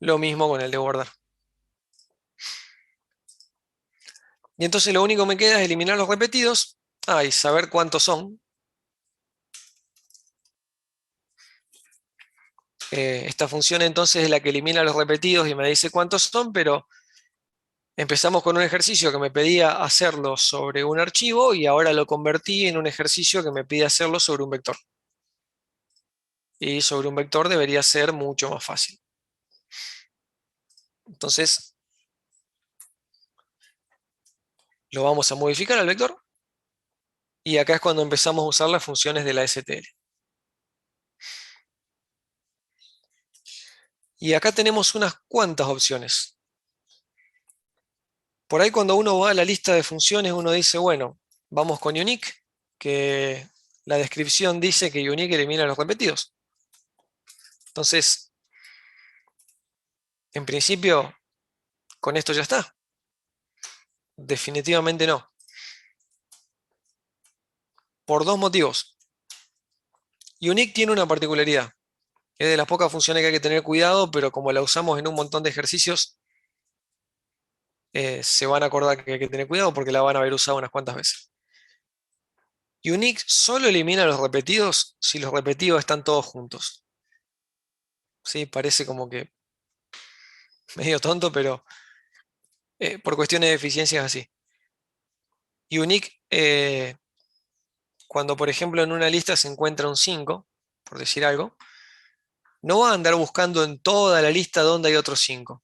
Lo mismo con el de guardar. Y entonces lo único que me queda es eliminar los repetidos. Y saber cuántos son. Esta función entonces es la que elimina los repetidos y me dice cuántos son, pero empezamos con un ejercicio que me pedía hacerlo sobre un archivo y ahora lo convertí en un ejercicio que me pide hacerlo sobre un vector. Y sobre un vector debería ser mucho más fácil. Entonces, lo vamos a modificar al vector. Y acá es cuando empezamos a usar las funciones de la STL. Y acá tenemos unas cuantas opciones. Por ahí cuando uno va a la lista de funciones, uno dice, bueno, vamos con unique, que la descripción dice que unique elimina los repetidos. Entonces, en principio, con esto ya está. Definitivamente no. Por dos motivos. Unique tiene una particularidad. Es de las pocas funciones que hay que tener cuidado, pero como la usamos en un montón de ejercicios, se van a acordar que hay que tener cuidado porque la van a haber usado unas cuantas veces. Unique solo elimina los repetidos si los repetidos están todos juntos. ¿Sí? Parece como que medio tonto, pero por cuestiones de eficiencia es así. Unique, cuando por ejemplo en una lista se encuentra un 5, por decir algo, no va a andar buscando en toda la lista donde hay otros 5.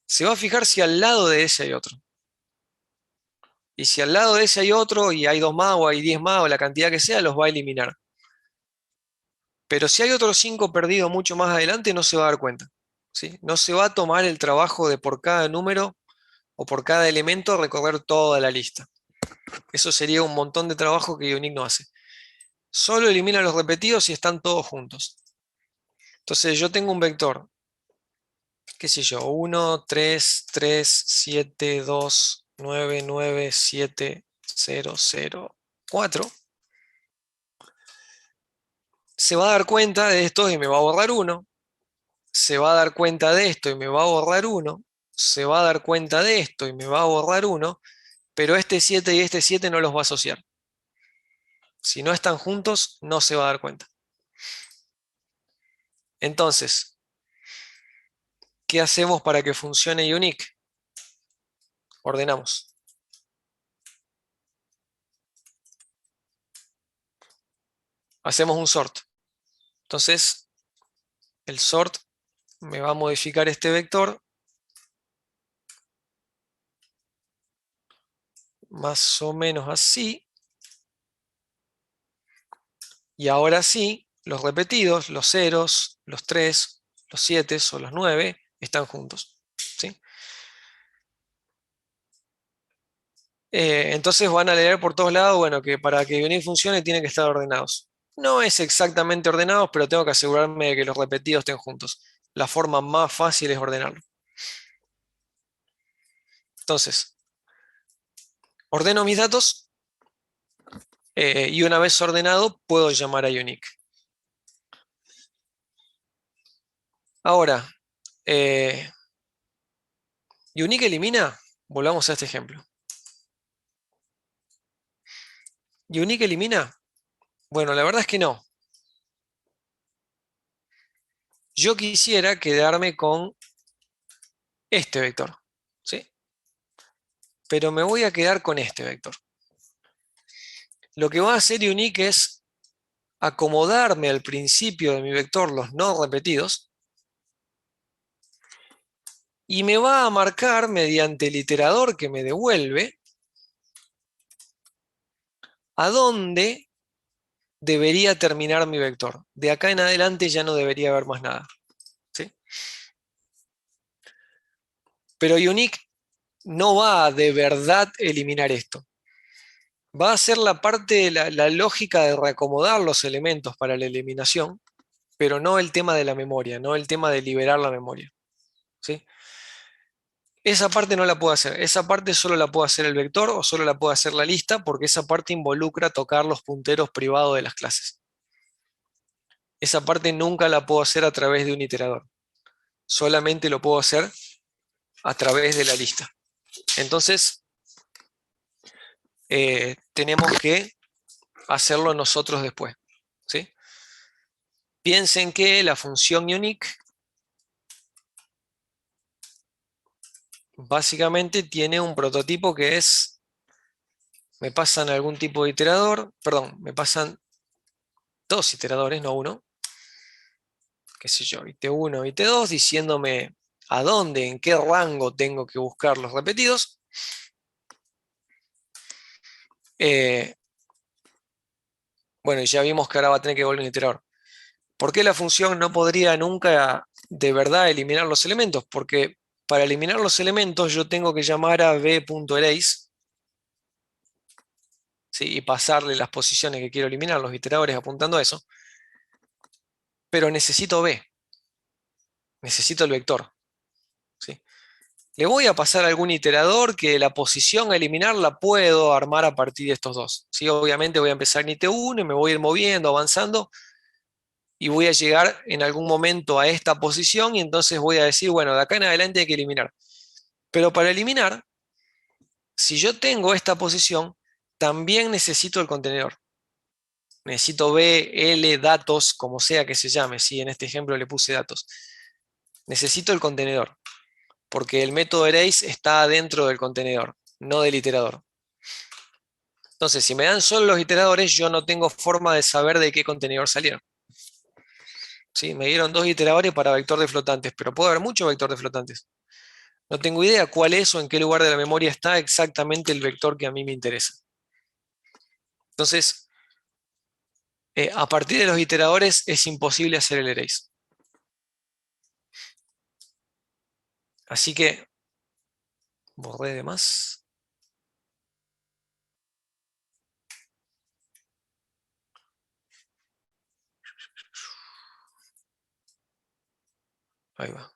Se va a fijar si al lado de ese hay otro. Y si al lado de ese hay otro y hay 2 más o hay 10 más o la cantidad que sea, los va a eliminar. Pero si hay otros 5 perdidos mucho más adelante, no se va a dar cuenta. ¿Sí? No se va a tomar el trabajo de por cada número o por cada elemento recorrer toda la lista. Eso sería un montón de trabajo que Unique no hace. Solo elimina los repetidos si están todos juntos. Entonces yo tengo un vector, qué sé yo, 1, 3, 3, 7, 2, 9, 9, 7, 0, 0, 4. Se va a dar cuenta de esto y me va a borrar 1. Se va a dar cuenta de esto y me va a borrar 1. Se va a dar cuenta de esto y me va a borrar 1. Pero este 7 y este 7 no los va a asociar. Si no están juntos, no se va a dar cuenta. Entonces, ¿qué hacemos para que funcione unique? Ordenamos. Hacemos un sort. Entonces, el sort me va a modificar este vector más o menos así. Y ahora sí, los repetidos, los ceros, los 3, los 7 o los 9 están juntos. ¿Sí? Entonces van a leer por todos lados, bueno, que para que unique funcione tienen que estar ordenados. No es exactamente ordenados, pero tengo que asegurarme de que los repetidos estén juntos. La forma más fácil es ordenarlo. Entonces, ordeno mis datos y una vez ordenado puedo llamar a unique. Ahora, unique elimina, volvamos a este ejemplo. ¿Unique elimina? Bueno, la verdad es que no. Yo quisiera quedarme con este vector, ¿sí? Pero me voy a quedar con este vector. Lo que va a hacer unique es acomodarme al principio de mi vector los no repetidos y me va a marcar mediante el iterador que me devuelve a dónde debería terminar mi vector. De acá en adelante ya no debería haber más nada. ¿Sí? Pero Unique no va a de verdad eliminar esto. Va a ser la parte, la lógica de reacomodar los elementos para la eliminación, pero no el tema de la memoria, no el tema de liberar la memoria. ¿Sí? Esa parte no la puedo hacer. Esa parte solo la puede hacer el vector o solo la puede hacer la lista, porque esa parte involucra tocar los punteros privados de las clases. Esa parte nunca la puedo hacer a través de un iterador. Solamente lo puedo hacer a través de la lista. Entonces, tenemos que hacerlo nosotros después. ¿Sí? Piensen que la función unique básicamente tiene un prototipo que es, me pasan algún tipo de iterador, perdón, me pasan dos iteradores, no uno, qué sé yo, IT1, IT2, diciéndome a dónde, en qué rango tengo que buscar los repetidos. Bueno, y ya vimos que ahora va a tener que volver un iterador. ¿Por qué la función no podría nunca de verdad eliminar los elementos? Porque para eliminar los elementos yo tengo que llamar a b.erase, ¿sí? Y pasarle las posiciones que quiero eliminar, los iteradores apuntando a eso. Pero necesito b, necesito el vector. ¿Sí? Le voy a pasar algún iterador que la posición a eliminar la puedo armar a partir de estos dos. ¿Sí? Obviamente voy a empezar en IT1 y me voy a ir moviendo, avanzando, y voy a llegar en algún momento a esta posición y entonces voy a decir, bueno, de acá en adelante hay que eliminar. Pero para eliminar, si yo tengo esta posición, también necesito el contenedor. Necesito B, L, datos, como sea que se llame. ¿Sí? En este ejemplo le puse datos. Necesito el contenedor, porque el método erase está dentro del contenedor, no del iterador. Entonces, si me dan solo los iteradores, yo no tengo forma de saber de qué contenedor salieron. ¿Sí? Me dieron dos iteradores para vector de flotantes, pero puede haber muchos vector de flotantes. No tengo idea cuál es o en qué lugar de la memoria está exactamente el vector que a mí me interesa. Entonces, a partir de los iteradores es imposible hacer el erase. Así que, borré de más. Ahí va.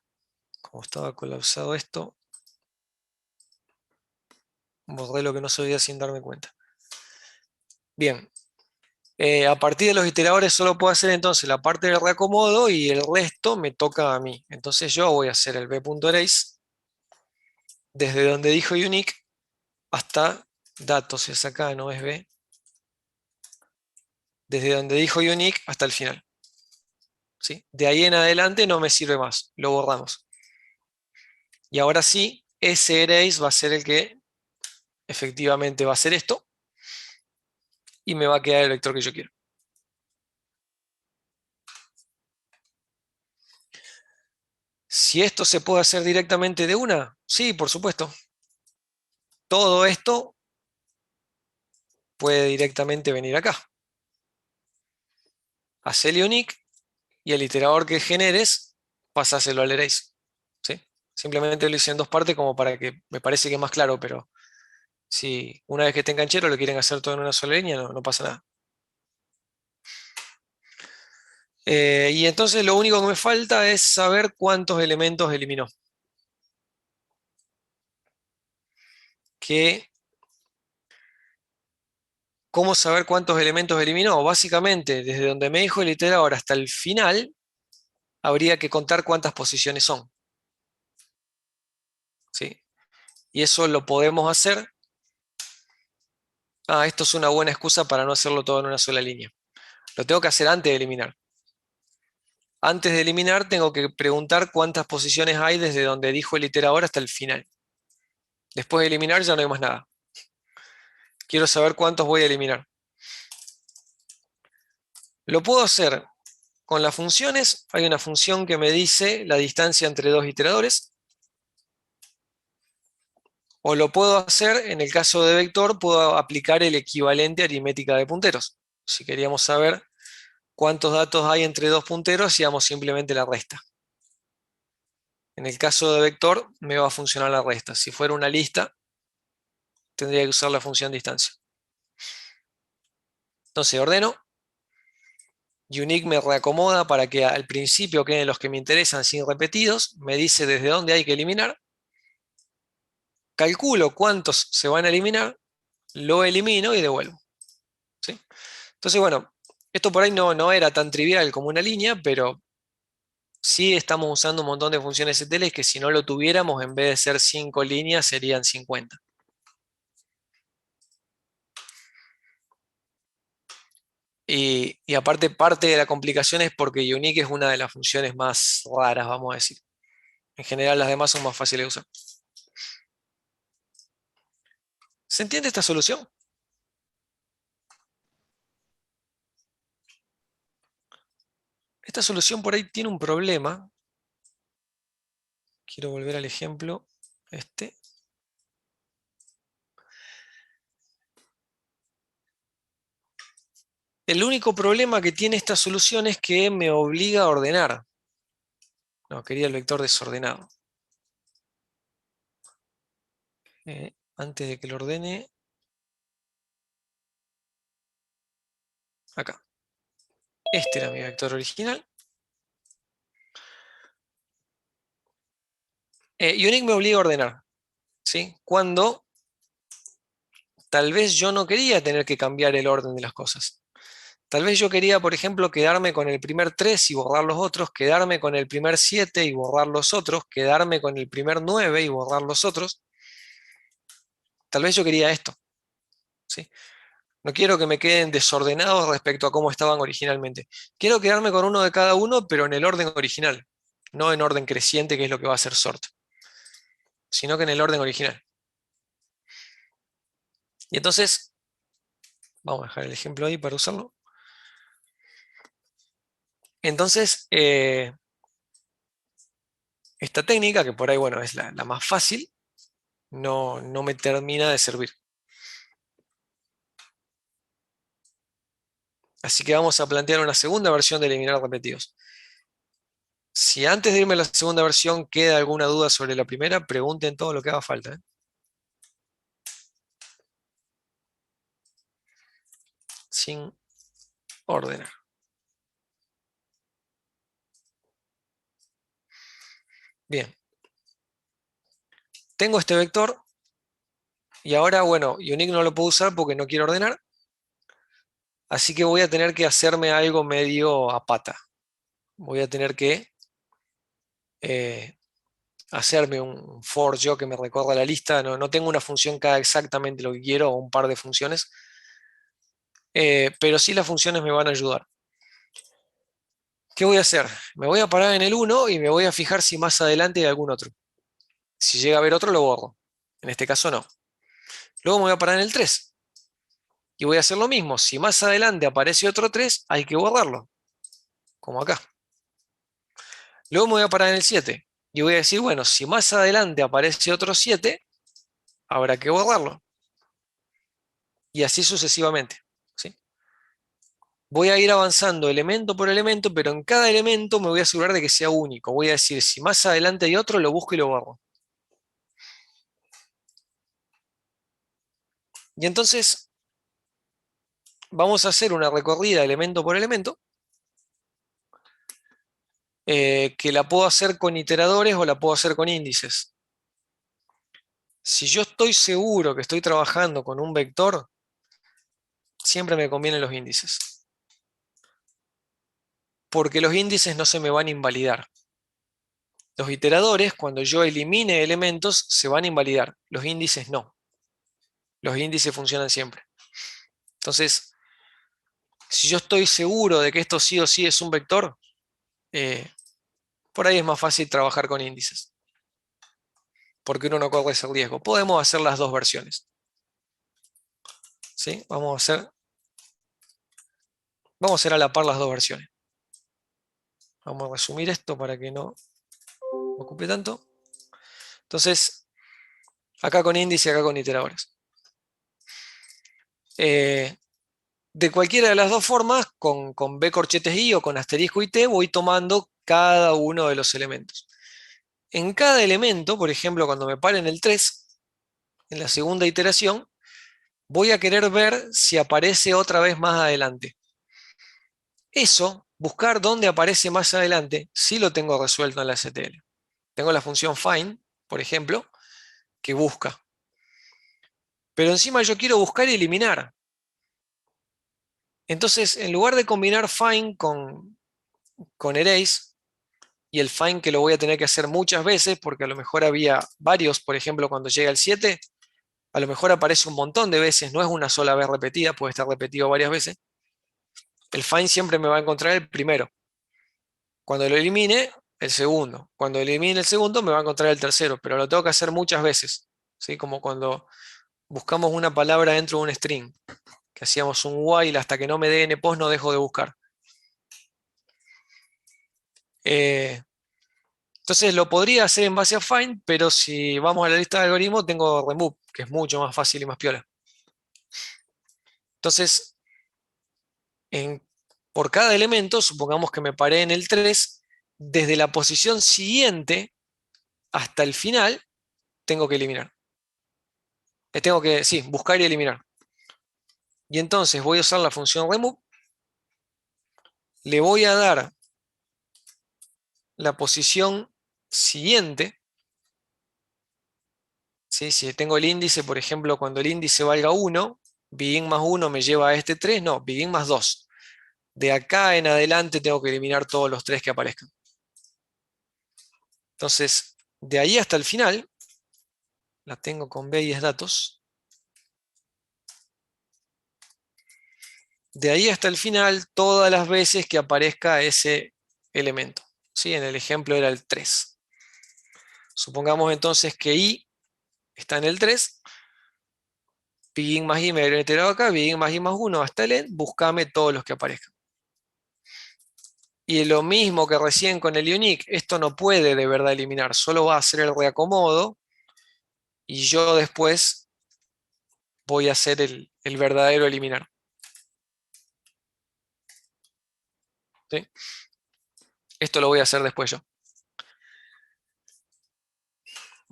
Como estaba colapsado esto, borré lo que no sabía sin darme cuenta. Bien. A partir de los iteradores solo puedo hacer entonces la parte del reacomodo y el resto me toca a mí. Entonces yo voy a hacer el b.erase desde donde dijo unique hasta datos, es acá, no es b. Desde donde dijo unique hasta el final. ¿Sí? De ahí en adelante no me sirve más, lo borramos. Y ahora sí, ese erase va a ser el que efectivamente va a hacer esto y me va a quedar el vector que yo quiero. Si esto se puede hacer directamente de una, sí, por supuesto. Todo esto puede directamente venir acá. Hacele unique y el iterador que generes, pasáselo al erase. ¿Sí? Simplemente lo hice en dos partes como para que me parece que es más claro, pero si una vez que estén canchero lo quieren hacer todo en una sola línea, no pasa nada. Y entonces lo único que me falta es saber cuántos elementos eliminó. ¿Cómo saber cuántos elementos eliminó? Básicamente, desde donde me dijo el iterador hasta el final, habría que contar cuántas posiciones son. ¿Sí? Y eso lo podemos hacer. Esto es una buena excusa para no hacerlo todo en una sola línea. Lo tengo que hacer antes de eliminar. Antes de eliminar tengo que preguntar cuántas posiciones hay desde donde dijo el iterador hasta el final. Después de eliminar ya no hay más nada. Quiero saber cuántos voy a eliminar. Lo puedo hacer con las funciones. Hay una función que me dice la distancia entre dos iteradores. O lo puedo hacer, en el caso de vector, puedo aplicar el equivalente a aritmética de punteros. Si queríamos saber cuántos datos hay entre dos punteros, hacíamos simplemente la resta. En el caso de vector, me va a funcionar la resta. Si fuera una lista, tendría que usar la función distancia. Entonces ordeno. Unique me reacomoda para que al principio queden los que me interesan sin repetidos. Me dice desde dónde hay que eliminar. Calculo cuántos se van a eliminar. Lo elimino y devuelvo. ¿Sí? Entonces, bueno, esto por ahí no era tan trivial como una línea, pero sí estamos usando un montón de funciones STL que si no lo tuviéramos, en vez de ser 5 líneas, serían 50. Y aparte, parte de la complicación es porque unique es una de las funciones más raras, vamos a decir. En general, las demás son más fáciles de usar. ¿Se entiende esta solución? Esta solución por ahí tiene un problema. Quiero volver al ejemplo este. El único problema que tiene esta solución es que me obliga a ordenar. No, quería el vector desordenado. Antes de que lo ordene, acá. Este era mi vector original. Unique me obliga a ordenar, ¿sí? Cuando tal vez yo no quería tener que cambiar el orden de las cosas. Tal vez yo quería, por ejemplo, quedarme con el primer 3 y borrar los otros, quedarme con el primer 7 y borrar los otros, quedarme con el primer 9 y borrar los otros. Tal vez yo quería esto, ¿sí? No quiero que me queden desordenados respecto a cómo estaban originalmente. Quiero quedarme con uno de cada uno, pero en el orden original, no en orden creciente, que es lo que va a hacer sort, sino que en el orden original. Y entonces, vamos a dejar el ejemplo ahí para usarlo. Entonces, esta técnica, que por ahí, bueno, es la más fácil, no me termina de servir. Así que vamos a plantear una segunda versión de eliminar repetidos. Si antes de irme a la segunda versión queda alguna duda sobre la primera, pregunten todo lo que haga falta, ¿eh? Sin ordenar. Bien. Tengo este vector y ahora, bueno, unique no lo puedo usar porque no quiero ordenar. Así que voy a tener que hacerme algo medio a pata. Voy a tener que eh, hacerme un for yo que me recorra la lista. No tengo una función que haga exactamente lo que quiero o un par de funciones. Pero sí las funciones me van a ayudar. ¿Qué voy a hacer? Me voy a parar en el 1 y me voy a fijar si más adelante hay algún otro. Si llega a haber otro, lo borro. En este caso no. Luego me voy a parar en el 3 y voy a hacer lo mismo. Si más adelante aparece otro 3, hay que borrarlo, como acá. Luego me voy a parar en el 7 y voy a decir, bueno, si más adelante aparece otro 7, habrá que borrarlo. Y así sucesivamente, ¿sí? Voy a ir avanzando elemento por elemento, pero en cada elemento me voy a asegurar de que sea único. Voy a decir, si más adelante hay otro, lo busco y lo borro. Y entonces vamos a hacer una recorrida elemento por elemento, que la puedo hacer con iteradores o la puedo hacer con índices. Si yo estoy seguro que estoy trabajando con un vector, siempre me convienen los índices, porque los índices no se me van a invalidar. Los iteradores, cuando yo elimine elementos, se van a invalidar. Los índices no. Los índices funcionan siempre. Entonces, si yo estoy seguro de que esto sí o sí es un vector, eh, por ahí es más fácil trabajar con índices, porque uno no corre ese riesgo. Podemos hacer las dos versiones, ¿sí? Vamos a hacer a la par las dos versiones. Vamos a resumir esto para que no me ocupe tanto. Entonces, acá con índice y acá con iteradores. De cualquiera de las dos formas, con B corchetes I o con asterisco y T, voy tomando cada uno de los elementos. en cada elemento, por ejemplo, cuando me pare en el 3, en la segunda iteración, voy a querer ver si aparece otra vez más adelante. Eso, buscar dónde aparece más adelante, sí lo tengo resuelto en la STL. Tengo la función find, por ejemplo, que busca. Pero encima yo quiero buscar y eliminar. Entonces, en lugar de combinar find con erase, y el find que lo voy a tener que hacer muchas veces, porque a lo mejor había varios, por ejemplo, cuando llega el 7, a lo mejor aparece un montón de veces, no es una sola vez repetida, puede estar repetido varias veces. El find siempre me va a encontrar el primero. Cuando lo elimine, el segundo. Cuando elimine el segundo, me va a encontrar el tercero, pero lo tengo que hacer muchas veces, ¿sí? Como cuando buscamos una palabra dentro de un string, que hacíamos un while hasta que no me dé npost, no dejo de buscar. Entonces lo podría hacer en base a find, pero si vamos a la lista de algoritmos, tengo remove, que es mucho más fácil y más piola. Entonces, por cada elemento, supongamos que me paré en el 3, desde la posición siguiente hasta el final, tengo que eliminar. Tengo que, sí, buscar y eliminar. Y entonces voy a usar la función remove, le voy a dar la posición siguiente, ¿sí? Si tengo el índice, por ejemplo, cuando el índice valga 1, begin más 1 me lleva a este 3, no, begin más 2. De acá en adelante tengo que eliminar todos los 3 que aparezcan. Entonces, de ahí hasta el final, la tengo con B y es datos. De ahí hasta el final, todas las veces que aparezca ese elemento. ¿Sí? En el ejemplo era el 3. Supongamos entonces que I está en el 3. Begin más I me habría enterado acá, begin más I más 1 hasta el end, buscame todos los que aparezcan. Y lo mismo que recién con el unique, esto no puede de verdad eliminar, solo va a hacer el reacomodo y yo después voy a hacer el verdadero eliminar. ¿Sí? Esto lo voy a hacer después yo.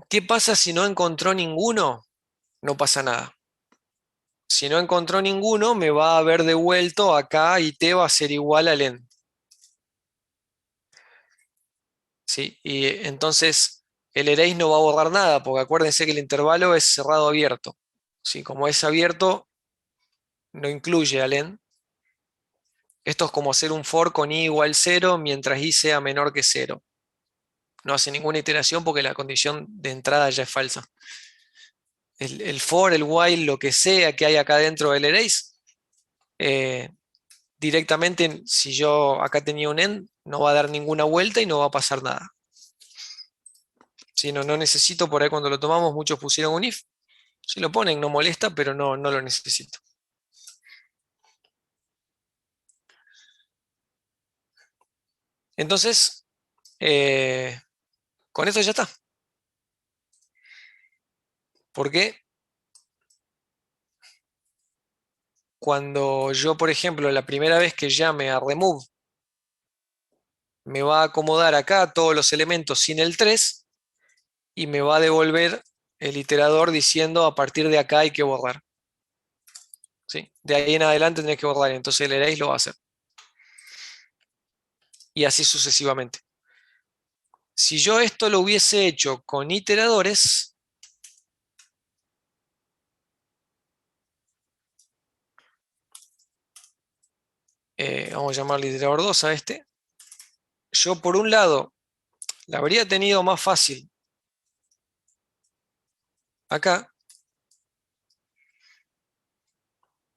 ¿Qué pasa si no encontró ninguno? No pasa nada. Si no encontró ninguno, me va a haber devuelto acá y t va a ser igual al end. ¿Sí? Y entonces el erase no va a borrar nada, porque acuérdense que el intervalo es cerrado abierto. ¿Sí? Como es abierto, no incluye al end. Esto es como hacer un for con i igual 0 mientras i sea menor que 0. No hace ninguna iteración porque la condición de entrada ya es falsa. El for, el while, lo que sea que hay acá dentro del erase, directamente, si yo acá tenía un end, no va a dar ninguna vuelta y no va a pasar nada. Si no, no necesito, por ahí cuando lo tomamos, muchos pusieron un if. Si lo ponen, no molesta, pero no, no lo necesito. Entonces, con esto ya está. ¿Por qué? Cuando yo, por ejemplo, la primera vez que llame a remove, me va a acomodar acá todos los elementos sin el 3 y me va a devolver el iterador diciendo a partir de acá hay que borrar. ¿Sí? De ahí en adelante tenés que borrar, entonces el erase lo va a hacer. Y así sucesivamente. Si yo esto lo hubiese hecho con iteradores, vamos a llamarle iterador 2 a este, yo por un lado la habría tenido más fácil acá,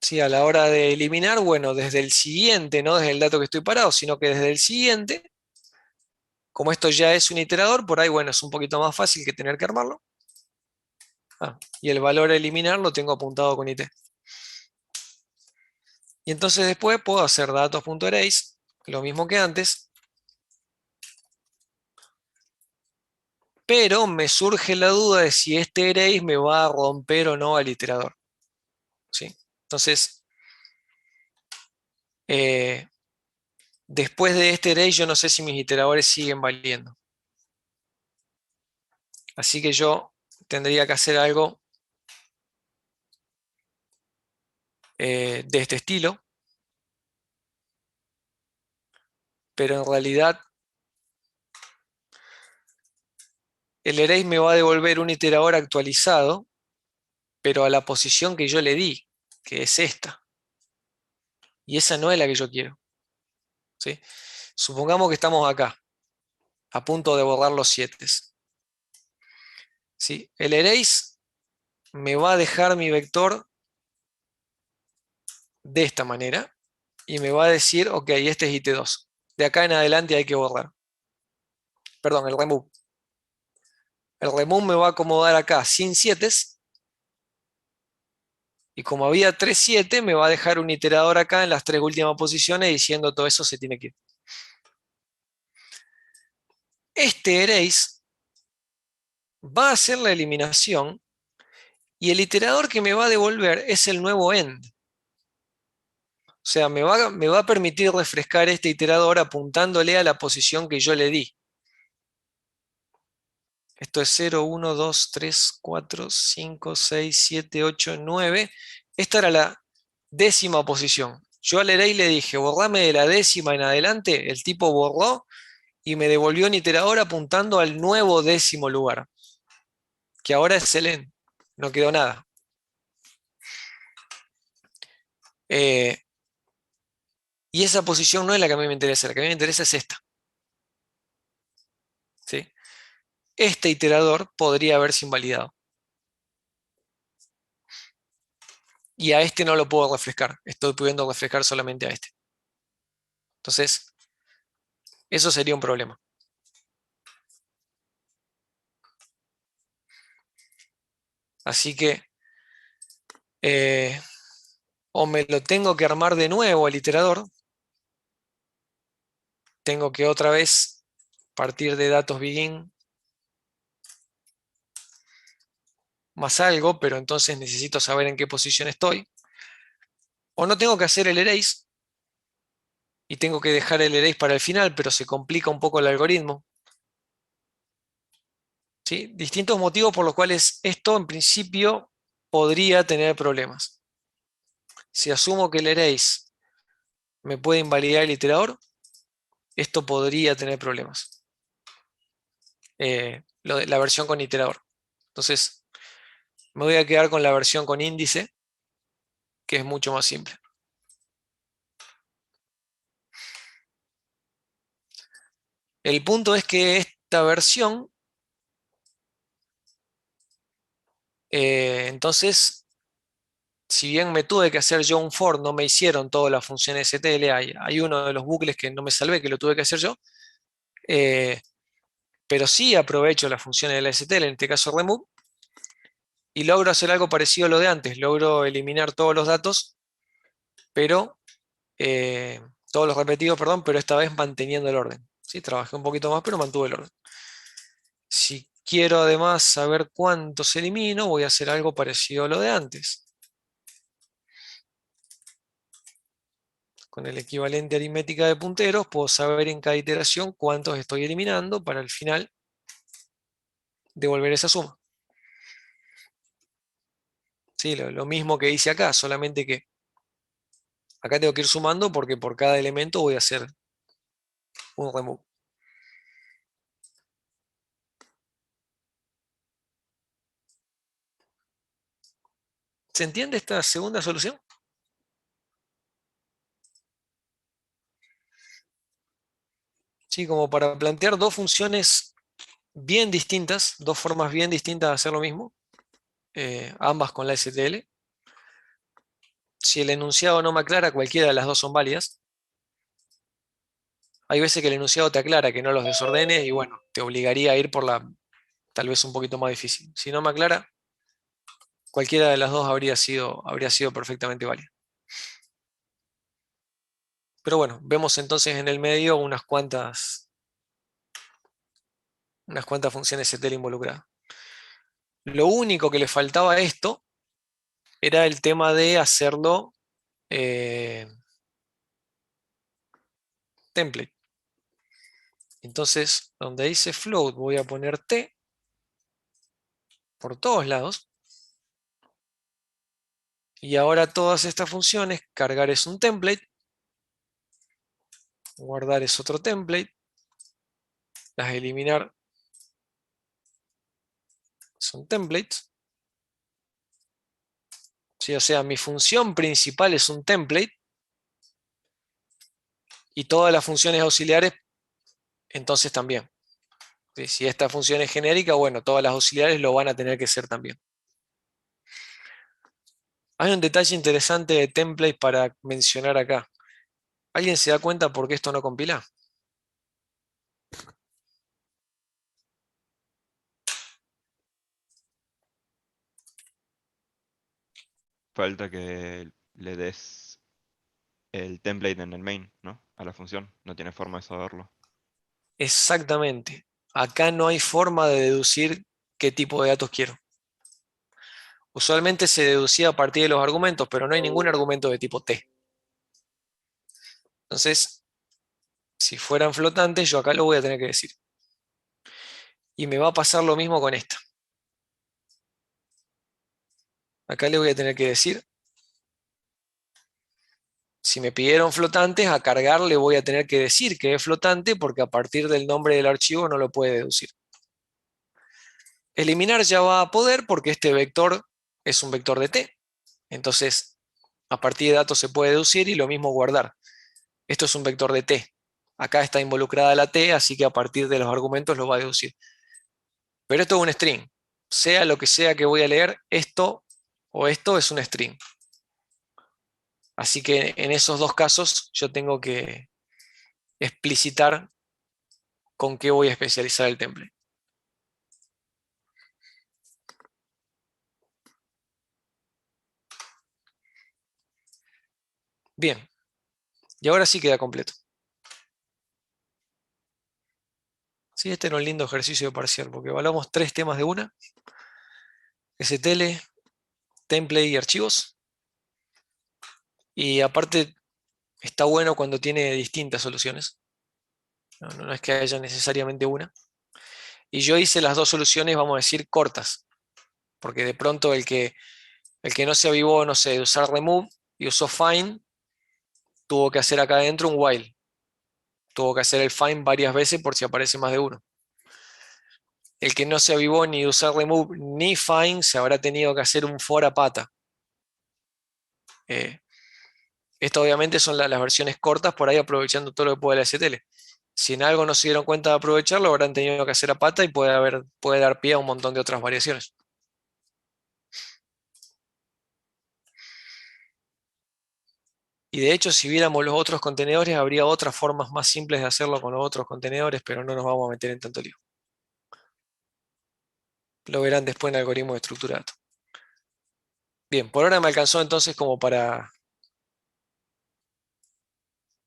¿sí? A la hora de eliminar, bueno, desde el siguiente, no desde el dato que estoy parado, sino que desde el siguiente, como esto ya es un iterador, por ahí, bueno, es un poquito más fácil que tener que armarlo. Y el valor a eliminar lo tengo apuntado con IT. Y entonces después puedo hacer datos.erase, lo mismo que antes, pero me surge la duda de si este erase me va a romper o no al iterador. ¿Sí? Entonces, eh, después de este erase yo no sé si mis iteradores siguen valiendo. Así que yo tendría que hacer algo de este estilo, pero en realidad el array me va a devolver un iterador actualizado, pero a la posición que yo le di, que es esta. Y esa no es la que yo quiero, ¿sí? Supongamos que estamos acá, a punto de borrar los 7. ¿Sí? El erase me va a dejar mi vector de esta manera y me va a decir, ok, este es IT2. De acá en adelante hay que borrar. Perdón, el remove. El remove me va a acomodar acá sin 7 y como había 3 7, me va a dejar un iterador acá en las 3 últimas posiciones diciendo todo eso se tiene que ir. Este erase va a hacer la eliminación y el iterador que me va a devolver es el nuevo end. O sea, me va a permitir refrescar este iterador apuntándole a la posición que yo le di. Esto es 0, 1, 2, 3, 4, 5, 6, 7, 8, 9. Esta era la 10ª posición. Yo al array le dije, borrame de la 10ª en adelante. El tipo borró y me devolvió un iterador apuntando al nuevo 10º lugar, que ahora es el end. No quedó nada. Eh, y esa posición no es la que a mí me interesa. La que a mí me interesa es esta. ¿Sí? Este iterador podría haberse invalidado. Y a este no lo puedo refrescar. Estoy pudiendo refrescar solamente a este. Entonces, eso sería un problema. Así que o me lo tengo que armar de nuevo el iterador, tengo que otra vez partir de datos begin más algo, pero entonces necesito saber en qué posición estoy. O no tengo que hacer el erase y tengo que dejar el erase para el final, pero se complica un poco el algoritmo. ¿Sí? Distintos motivos por los cuales esto en principio podría tener problemas. Si asumo que el erase me puede invalidar el iterador, esto podría tener problemas. La versión con iterador. Entonces, me voy a quedar con la versión con índice, que es mucho más simple. El punto es que esta versión, entonces, si bien me tuve que hacer yo un for, no me hicieron todas las funciones STL, hay uno de los bucles que no me salvé, que lo tuve que hacer yo, eh, pero sí aprovecho las funciones de la STL, en este caso remove, y logro hacer algo parecido a lo de antes, logro eliminar todos los datos, pero todos los repetidos, perdón, pero esta vez manteniendo el orden. ¿Sí? Trabajé un poquito más, pero mantuve el orden. Si quiero además saber cuántos elimino, voy a hacer algo parecido a lo de antes. Con el equivalente aritmética de punteros, puedo saber en cada iteración cuántos estoy eliminando para al final devolver esa suma. Sí, lo mismo que hice acá, solamente que acá tengo que ir sumando porque por cada elemento voy a hacer un remove. ¿Se entiende esta segunda solución? Sí, como para plantear dos funciones bien distintas, dos formas bien distintas de hacer lo mismo, ambas con la STL. Si el enunciado no me aclara, cualquiera de las dos son válidas. Hay veces que el enunciado te aclara que no los desordenes y bueno, te obligaría a ir por la tal vez un poquito más difícil. Si no me aclara, cualquiera de las dos habría sido perfectamente válida. Pero bueno, vemos entonces en el medio unas cuantas funciones STL involucradas. Lo único que le faltaba a esto era el tema de hacerlo eh, template. Entonces, donde dice float voy a poner t por todos lados. Y ahora todas estas funciones, cargar es un template, guardar es otro template, las eliminar son templates. ¿Sí? O sea, mi función principal es un template y todas las funciones auxiliares entonces también. ¿Sí? Si esta función es genérica, bueno, todas las auxiliares lo van a tener que ser también. Hay un detalle interesante de template para mencionar acá. ¿Alguien se da cuenta por qué esto no compila? Falta que le des el template en el main, ¿no? A la función. No tiene forma de saberlo. Exactamente. Acá no hay forma de deducir qué tipo de datos quiero. Usualmente se deducía a partir de los argumentos, pero no hay ningún argumento de tipo T. Entonces, si fueran flotantes, yo acá lo voy a tener que decir. Y me va a pasar lo mismo con esta. Acá le voy a tener que decir, si me pidieron flotantes, a cargar le voy a tener que decir que es flotante porque a partir del nombre del archivo no lo puede deducir. Eliminar ya va a poder porque este vector es un vector de T. Entonces, a partir de datos se puede deducir y lo mismo guardar. Esto es un vector de T. Acá está involucrada la T, así que a partir de los argumentos lo va a deducir. Pero esto es un string. Sea lo que sea que voy a leer, esto o esto es un string. Así que en esos dos casos yo tengo que explicitar con qué voy a especializar el template. Bien, y ahora sí queda completo. Sí, este era un lindo ejercicio de parcial, porque evaluamos tres temas de una: STL, template y archivos. Y aparte está bueno cuando tiene distintas soluciones. No es que haya necesariamente una. Y yo hice las dos soluciones, vamos a decir, cortas, porque de pronto el que no se avivó, no sé, de usar remove y usó find, tuvo que hacer acá adentro un while. Tuvo que hacer el find varias veces por si aparece más de uno. El que no se avivó ni de usar remove ni find, se habrá tenido que hacer un for a pata. Eh, Esto obviamente son las versiones cortas, por ahí aprovechando todo lo que puede la STL. Si en algo no se dieron cuenta de aprovecharlo, habrán tenido que hacer a pata y puede dar pie a un montón de otras variaciones. Y de hecho, si viéramos los otros contenedores, habría otras formas más simples de hacerlo con los otros contenedores, pero no nos vamos a meter en tanto lío. Lo verán después en el algoritmo de estructura de datos. Bien, por ahora me alcanzó entonces como para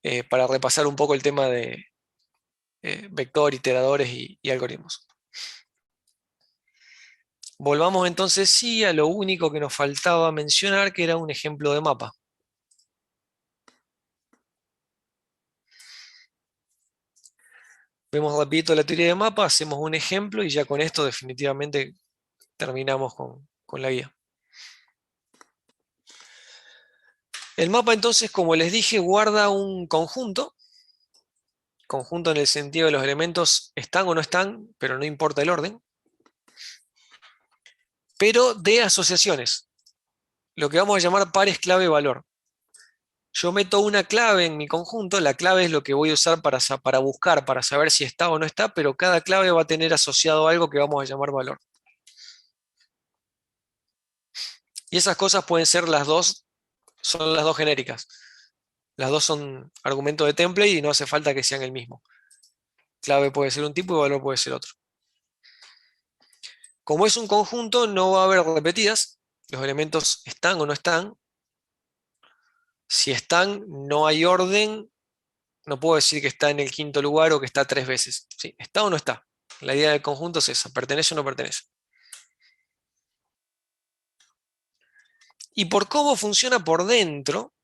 repasar un poco el tema de vector, iteradores y algoritmos. Volvamos entonces sí a lo único que nos faltaba mencionar, que era un ejemplo de mapa. Vemos rapidito la teoría de mapa, hacemos un ejemplo y ya con esto definitivamente terminamos con la guía. El mapa entonces, como les dije, guarda un conjunto en el sentido de los elementos están o no están, pero no importa el orden, pero de asociaciones, lo que vamos a llamar pares clave-valor. Yo meto una clave en mi conjunto, la clave es lo que voy a usar para buscar, para saber si está o no está, pero cada clave va a tener asociado algo que vamos a llamar valor. Y esas cosas pueden ser son las dos genéricas. Las dos son argumentos de template y no hace falta que sean el mismo. Clave puede ser un tipo y valor puede ser otro. Como es un conjunto, no va a haber repetidas. Los elementos están o no están. Si están, no hay orden. No puedo decir que está en el quinto lugar o que está tres veces. ¿Sí? ¿Está o no está? La idea del conjunto es esa. ¿Pertenece o no pertenece? Y por cómo funciona por dentro,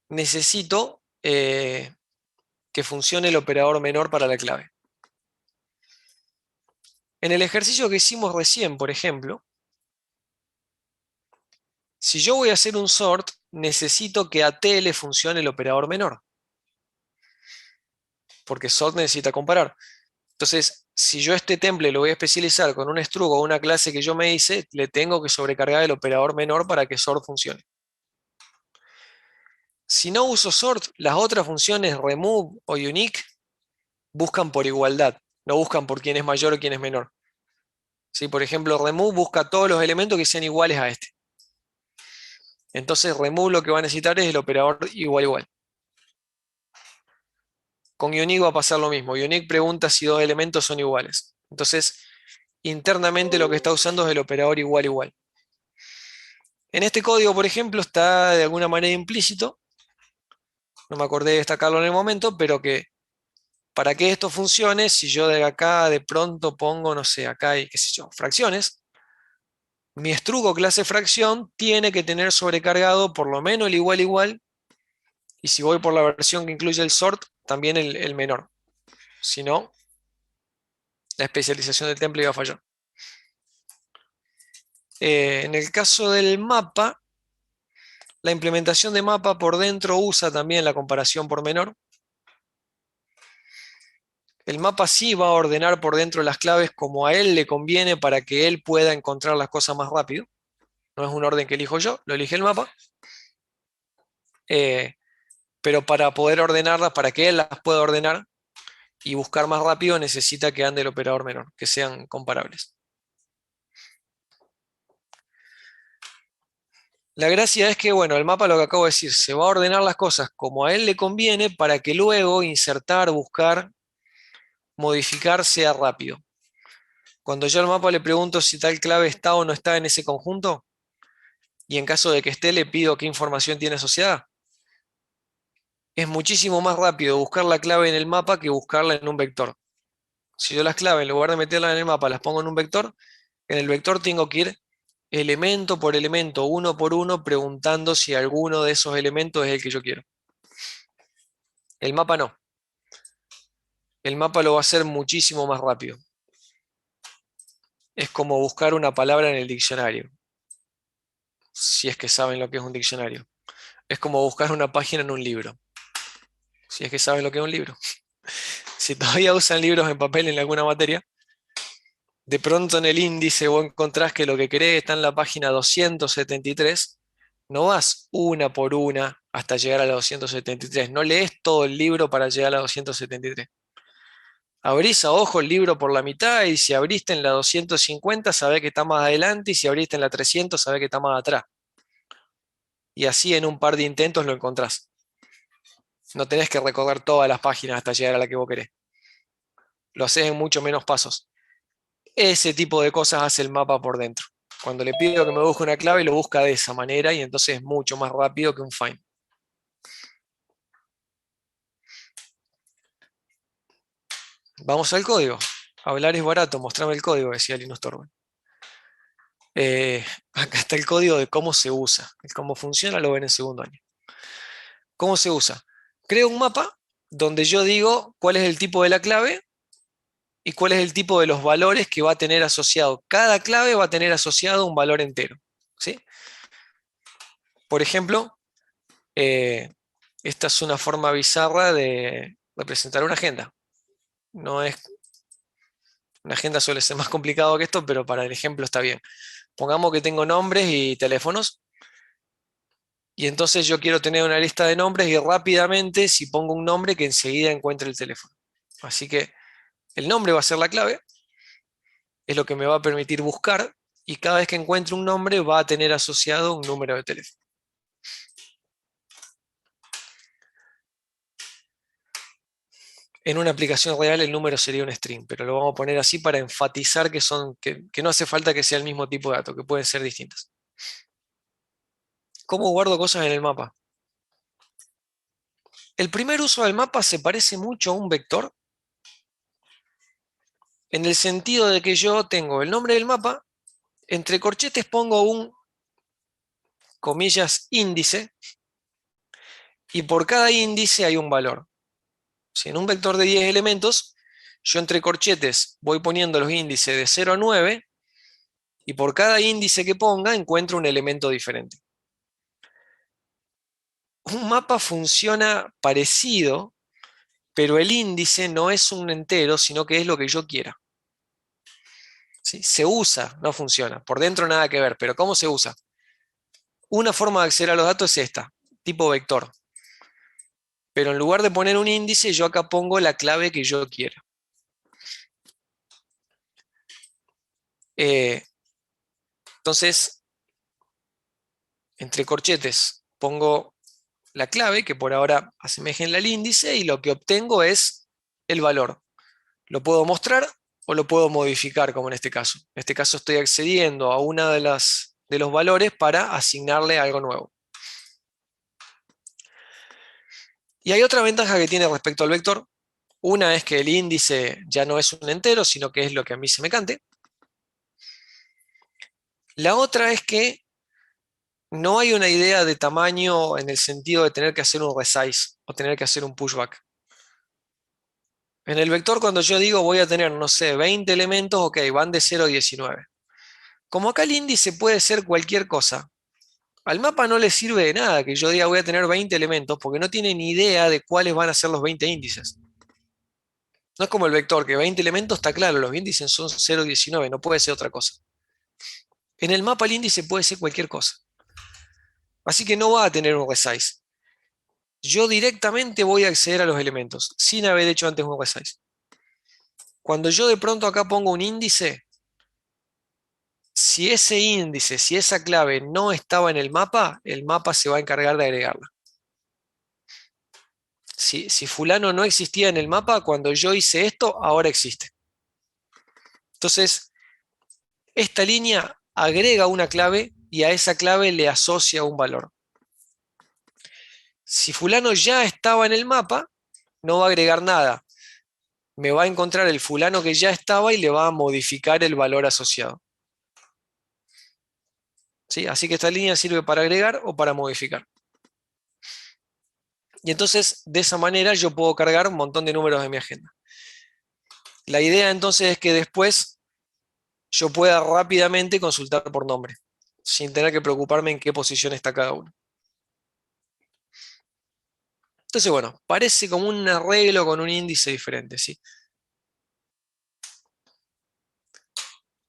necesito que funcione el operador menor para la clave. En el ejercicio que hicimos recién, por ejemplo, si yo voy a hacer un sort, necesito que a T le funcione el operador menor, porque sort necesita comparar. Entonces, si yo este template lo voy a especializar con un struct o una clase que yo me hice, le tengo que sobrecargar el operador menor para que sort funcione. Si no uso sort, las otras funciones remove o unique buscan por igualdad, no buscan por quién es mayor o quién es menor. ¿Sí? Por ejemplo, remove busca todos los elementos que sean iguales a este. Entonces, remove lo que va a necesitar es el operador igual igual. Con unique va a pasar lo mismo. Unique pregunta si dos elementos son iguales. Entonces, internamente lo que está usando es el operador igual igual. En este código, por ejemplo, está de alguna manera implícito, no me acordé de destacarlo en el momento, pero que para que esto funcione, si yo de acá de pronto pongo, no sé, acá hay, qué sé yo, fracciones, mi struct clase fracción tiene que tener sobrecargado por lo menos el igual igual, y si voy por la versión que incluye el sort, también el menor. Si no, la especialización del template va a fallar. En el caso del mapa, la implementación de mapa por dentro usa también la comparación por menor. El mapa sí va a ordenar por dentro las claves como a él le conviene para que él pueda encontrar las cosas más rápido. No es un orden que elijo yo, lo elige el mapa. Pero para poder ordenarlas, para que él las pueda ordenar y buscar más rápido, necesita que ande el operador menor, que sean comparables. La gracia es que, bueno, el mapa, lo que acabo de decir, se va a ordenar las cosas como a él le conviene para que luego insertar, buscar, modificar sea rápido. Cuando yo al mapa le pregunto si tal clave está o no está en ese conjunto, y en caso de que esté le pido qué información tiene asociada, es muchísimo más rápido buscar la clave en el mapa que buscarla en un vector. Si yo las claves, en lugar de meterlas en el mapa, las pongo en un vector, en el vector tengo que ir elemento por elemento, uno por uno, preguntando si alguno de esos elementos es el que yo quiero. El mapa no. El mapa lo va a hacer muchísimo más rápido. Es como buscar una palabra en el diccionario, si es que saben lo que es un diccionario. Es como buscar una página en un libro, si es que saben lo que es un libro. Si todavía usan libros en papel en alguna materia, de pronto en el índice vos encontrás que lo que querés está en la página 273, no vas una por una hasta llegar a la 273, no lees todo el libro para llegar a la 273. Abrís a ojo el libro por la mitad y si abriste en la 250 sabés que está más adelante y si abriste en la 300 sabés que está más atrás. Y así en un par de intentos lo encontrás. No tenés que recorrer todas las páginas hasta llegar a la que vos querés. Lo haces en mucho menos pasos. Ese tipo de cosas hace el mapa por dentro. Cuando le pido que me busque una clave, lo busca de esa manera y entonces es mucho más rápido que un find. Vamos al código. Hablar es barato, mostrame el código, decía Linus Torvalds. Acá está el código de cómo se usa. El cómo funciona lo ven en segundo año. ¿Cómo se usa? Creo un mapa donde yo digo cuál es el tipo de la clave y cuál es el tipo de los valores que va a tener asociado. Cada clave va a tener asociado un valor entero. ¿Sí? Por ejemplo, esta es una forma bizarra de representar una agenda. No es, una agenda suele ser más complicado que esto, pero para el ejemplo está bien. Pongamos que tengo nombres y teléfonos, y entonces yo quiero tener una lista de nombres y rápidamente, si pongo un nombre, que enseguida encuentre el teléfono. Así que el nombre va a ser la clave, es lo que me va a permitir buscar, y cada vez que encuentre un nombre va a tener asociado un número de teléfono. En una aplicación real el número sería un string, pero lo vamos a poner así para enfatizar que no hace falta que sea el mismo tipo de datos, que pueden ser distintos. ¿Cómo guardo cosas en el mapa? El primer uso del mapa se parece mucho a un vector, en el sentido de que yo tengo el nombre del mapa, entre corchetes pongo un, comillas, índice, y por cada índice hay un valor. Si en un vector de 10 elementos, yo entre corchetes voy poniendo los índices de 0 a 9 y por cada índice que ponga encuentro un elemento diferente. Un mapa funciona parecido, pero el índice no es un entero, sino que es lo que yo quiera. ¿Sí? Se usa, no funciona. Por dentro nada que ver, pero ¿cómo se usa? Una forma de acceder a los datos es esta, tipo vector. Pero en lugar de poner un índice, yo acá pongo la clave que yo quiera. Entonces, entre corchetes pongo la clave, que por ahora asemejenla al índice, y lo que obtengo es el valor. Lo puedo mostrar o lo puedo modificar, como en este caso. En este caso estoy accediendo a una de los valores para asignarle algo nuevo. Y hay otra ventaja que tiene respecto al vector. Una es que el índice ya no es un entero, sino que es lo que a mí se me cante. La otra es que no hay una idea de tamaño en el sentido de tener que hacer un resize o tener que hacer un pushback. En el vector, cuando yo digo voy a tener, no sé, 20 elementos, ok, van de 0 a 19. Como acá el índice puede ser cualquier cosa, al mapa no le sirve de nada que yo diga voy a tener 20 elementos porque no tiene ni idea de cuáles van a ser los 20 índices. No es como el vector, que 20 elementos está claro, los índices son 0 a 19, no puede ser otra cosa. En el mapa el índice puede ser cualquier cosa. Así que no va a tener un resize. Yo directamente voy a acceder a los elementos, sin haber hecho antes un resize. Cuando yo de pronto acá pongo un índice, si ese índice, si esa clave no estaba en el mapa se va a encargar de agregarla. Si fulano no existía en el mapa, cuando yo hice esto, ahora existe. Entonces, esta línea agrega una clave y a esa clave le asocia un valor. Si fulano ya estaba en el mapa, no va a agregar nada. Me va a encontrar el fulano que ya estaba y le va a modificar el valor asociado. ¿Sí? Así que esta línea sirve para agregar o para modificar. Y entonces, de esa manera, yo puedo cargar un montón de números de mi agenda. La idea entonces es que después yo pueda rápidamente consultar por nombre, sin tener que preocuparme en qué posición está cada uno. Entonces, bueno, parece como un arreglo con un índice diferente, ¿sí?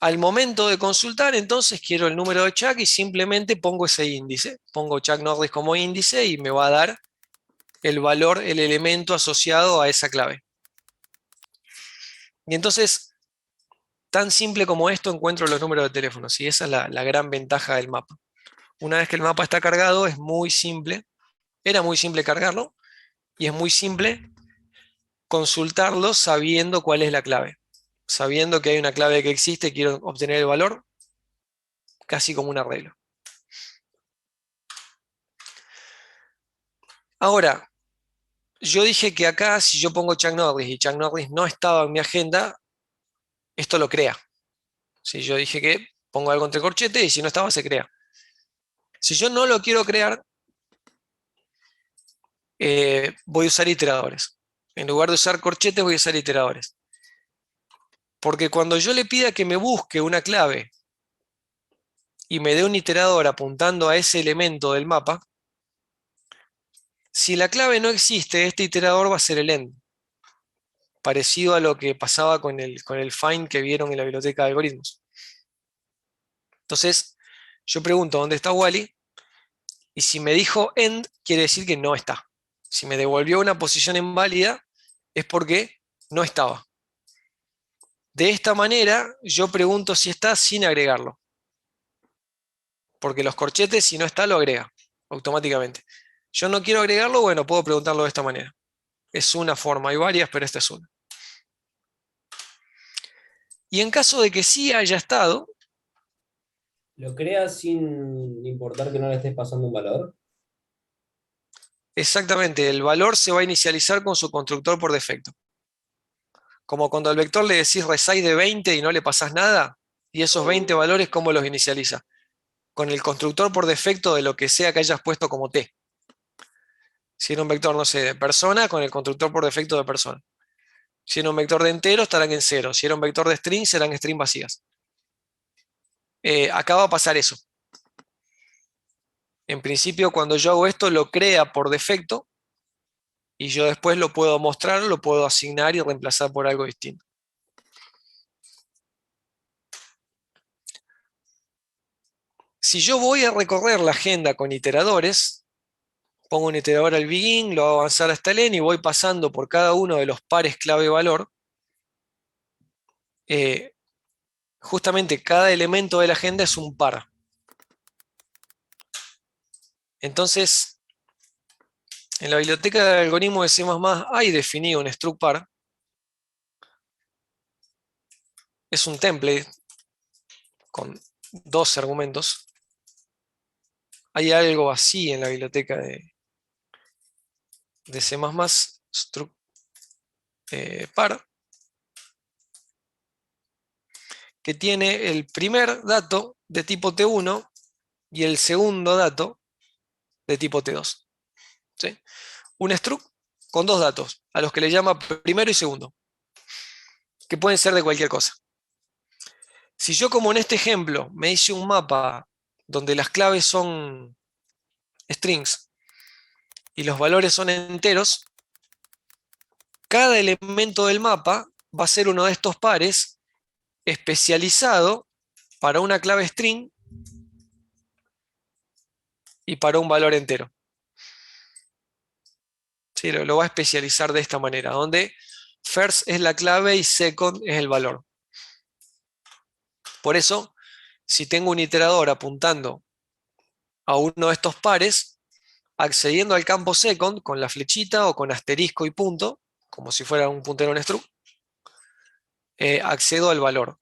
Al momento de consultar, entonces quiero el número de Chuck y simplemente pongo ese índice. Pongo Chuck Norris como índice y me va a dar el valor, el elemento asociado a esa clave. Y entonces, tan simple como esto, encuentro los números de teléfono, ¿sí? Esa es la gran ventaja del mapa. Una vez que el mapa está cargado, es muy simple. Era muy simple cargarlo y es muy simple consultarlo sabiendo cuál es la clave. Sabiendo que hay una clave que existe y quiero obtener el valor, casi como un arreglo. Ahora, yo dije que acá, si yo pongo Chuck Norris y Chuck Norris no estaba en mi agenda, esto lo crea. Si yo dije que pongo algo entre corchetes y si no estaba, se crea. Si yo no lo quiero crear, voy a usar iteradores. En lugar de usar corchetes, voy a usar iteradores. Porque cuando yo le pida que me busque una clave y me dé un iterador apuntando a ese elemento del mapa, si la clave no existe, este iterador va a ser el end. Parecido a lo que pasaba con el find que vieron en la biblioteca de algoritmos. Entonces, yo pregunto dónde está Wally, y si me dijo end, quiere decir que no está. Si me devolvió una posición inválida, es porque no estaba. De esta manera, yo pregunto si está sin agregarlo. Porque los corchetes, si no está, lo agrega automáticamente. Yo no quiero agregarlo, bueno, puedo preguntarlo de esta manera. Es una forma, hay varias, pero esta es una. Y en caso de que sí haya estado, ¿Lo creas sin importar que no le estés pasando un valor? exactamente, el valor se va a inicializar con su constructor por defecto. Como cuando al vector le decís resize de 20 y no le pasás nada, y esos 20 valores, ¿cómo los inicializa? Con el constructor por defecto de lo que sea que hayas puesto como t. Si era un vector, no sé, de persona, con el constructor por defecto de persona. Si era un vector de entero, estarán en 0. Si era un vector de string, serán string vacías. Acá va a pasar eso. En principio, cuando yo hago esto, lo crea por defecto y yo después lo puedo mostrar, lo puedo asignar y reemplazar por algo distinto. Si yo voy a recorrer la agenda con iteradores, pongo un iterador al begin, lo hago avanzar hasta el n y voy pasando por cada uno de los pares clave-valor. Justamente cada elemento de la agenda es un par. Entonces, en la biblioteca de algoritmo de C++ hay definido un struct par. Es un template con 12 argumentos. Hay algo así en la biblioteca de C++, struct par, que tiene el primer dato de tipo T1 y el segundo dato de tipo T2. ¿Sí? Un struct con dos datos, a los que le llama primero y segundo, que pueden ser de cualquier cosa. Si yo, como en este ejemplo, me hice un mapa donde las claves son strings y los valores son enteros, cada elemento del mapa va a ser uno de estos pares especializado para una clave string y para un valor entero. Sí, lo va a especializar de esta manera, donde first es la clave y second es el valor. Por eso, si tengo un iterador apuntando a uno de estos pares, accediendo al campo second con la flechita o con asterisco y punto, como si fuera un puntero en struct, accedo al valor.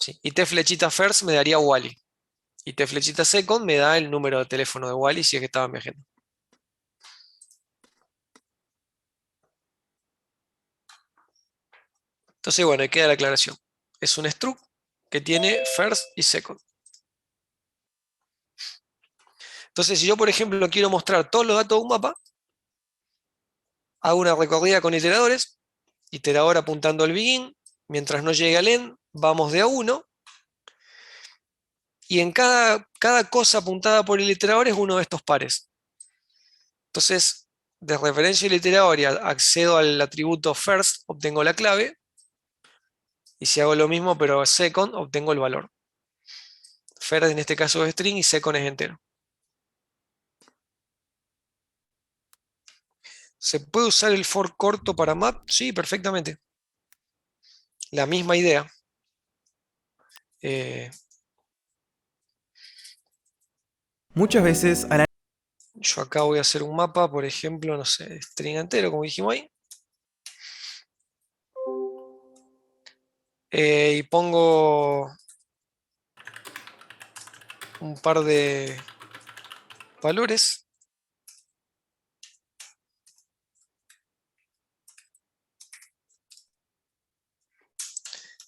¿Sí? Y t flechita first me daría Wally. Y t flechita second me da el número de teléfono de Wally si es que estaba en mi agenda. Entonces, bueno, ahí queda la aclaración. Es un struct que tiene first y second. Entonces, si yo, por ejemplo, quiero mostrar todos los datos de un mapa, hago una recorrida con iteradores, iterador apuntando al begin, mientras no llegue al end, vamos de a 1, y en cada cosa apuntada por el iterador es uno de estos pares. Entonces, de referencia al iterador y accedo al atributo first, obtengo la clave, y si hago lo mismo pero second, obtengo el valor. First en este caso es string y second es entero. ¿Se puede usar el for corto para map? Sí, perfectamente. La misma idea. Muchas veces Yo acá voy a hacer un mapa, por ejemplo, no sé, string entero, como dijimos ahí. Y pongo un par de valores.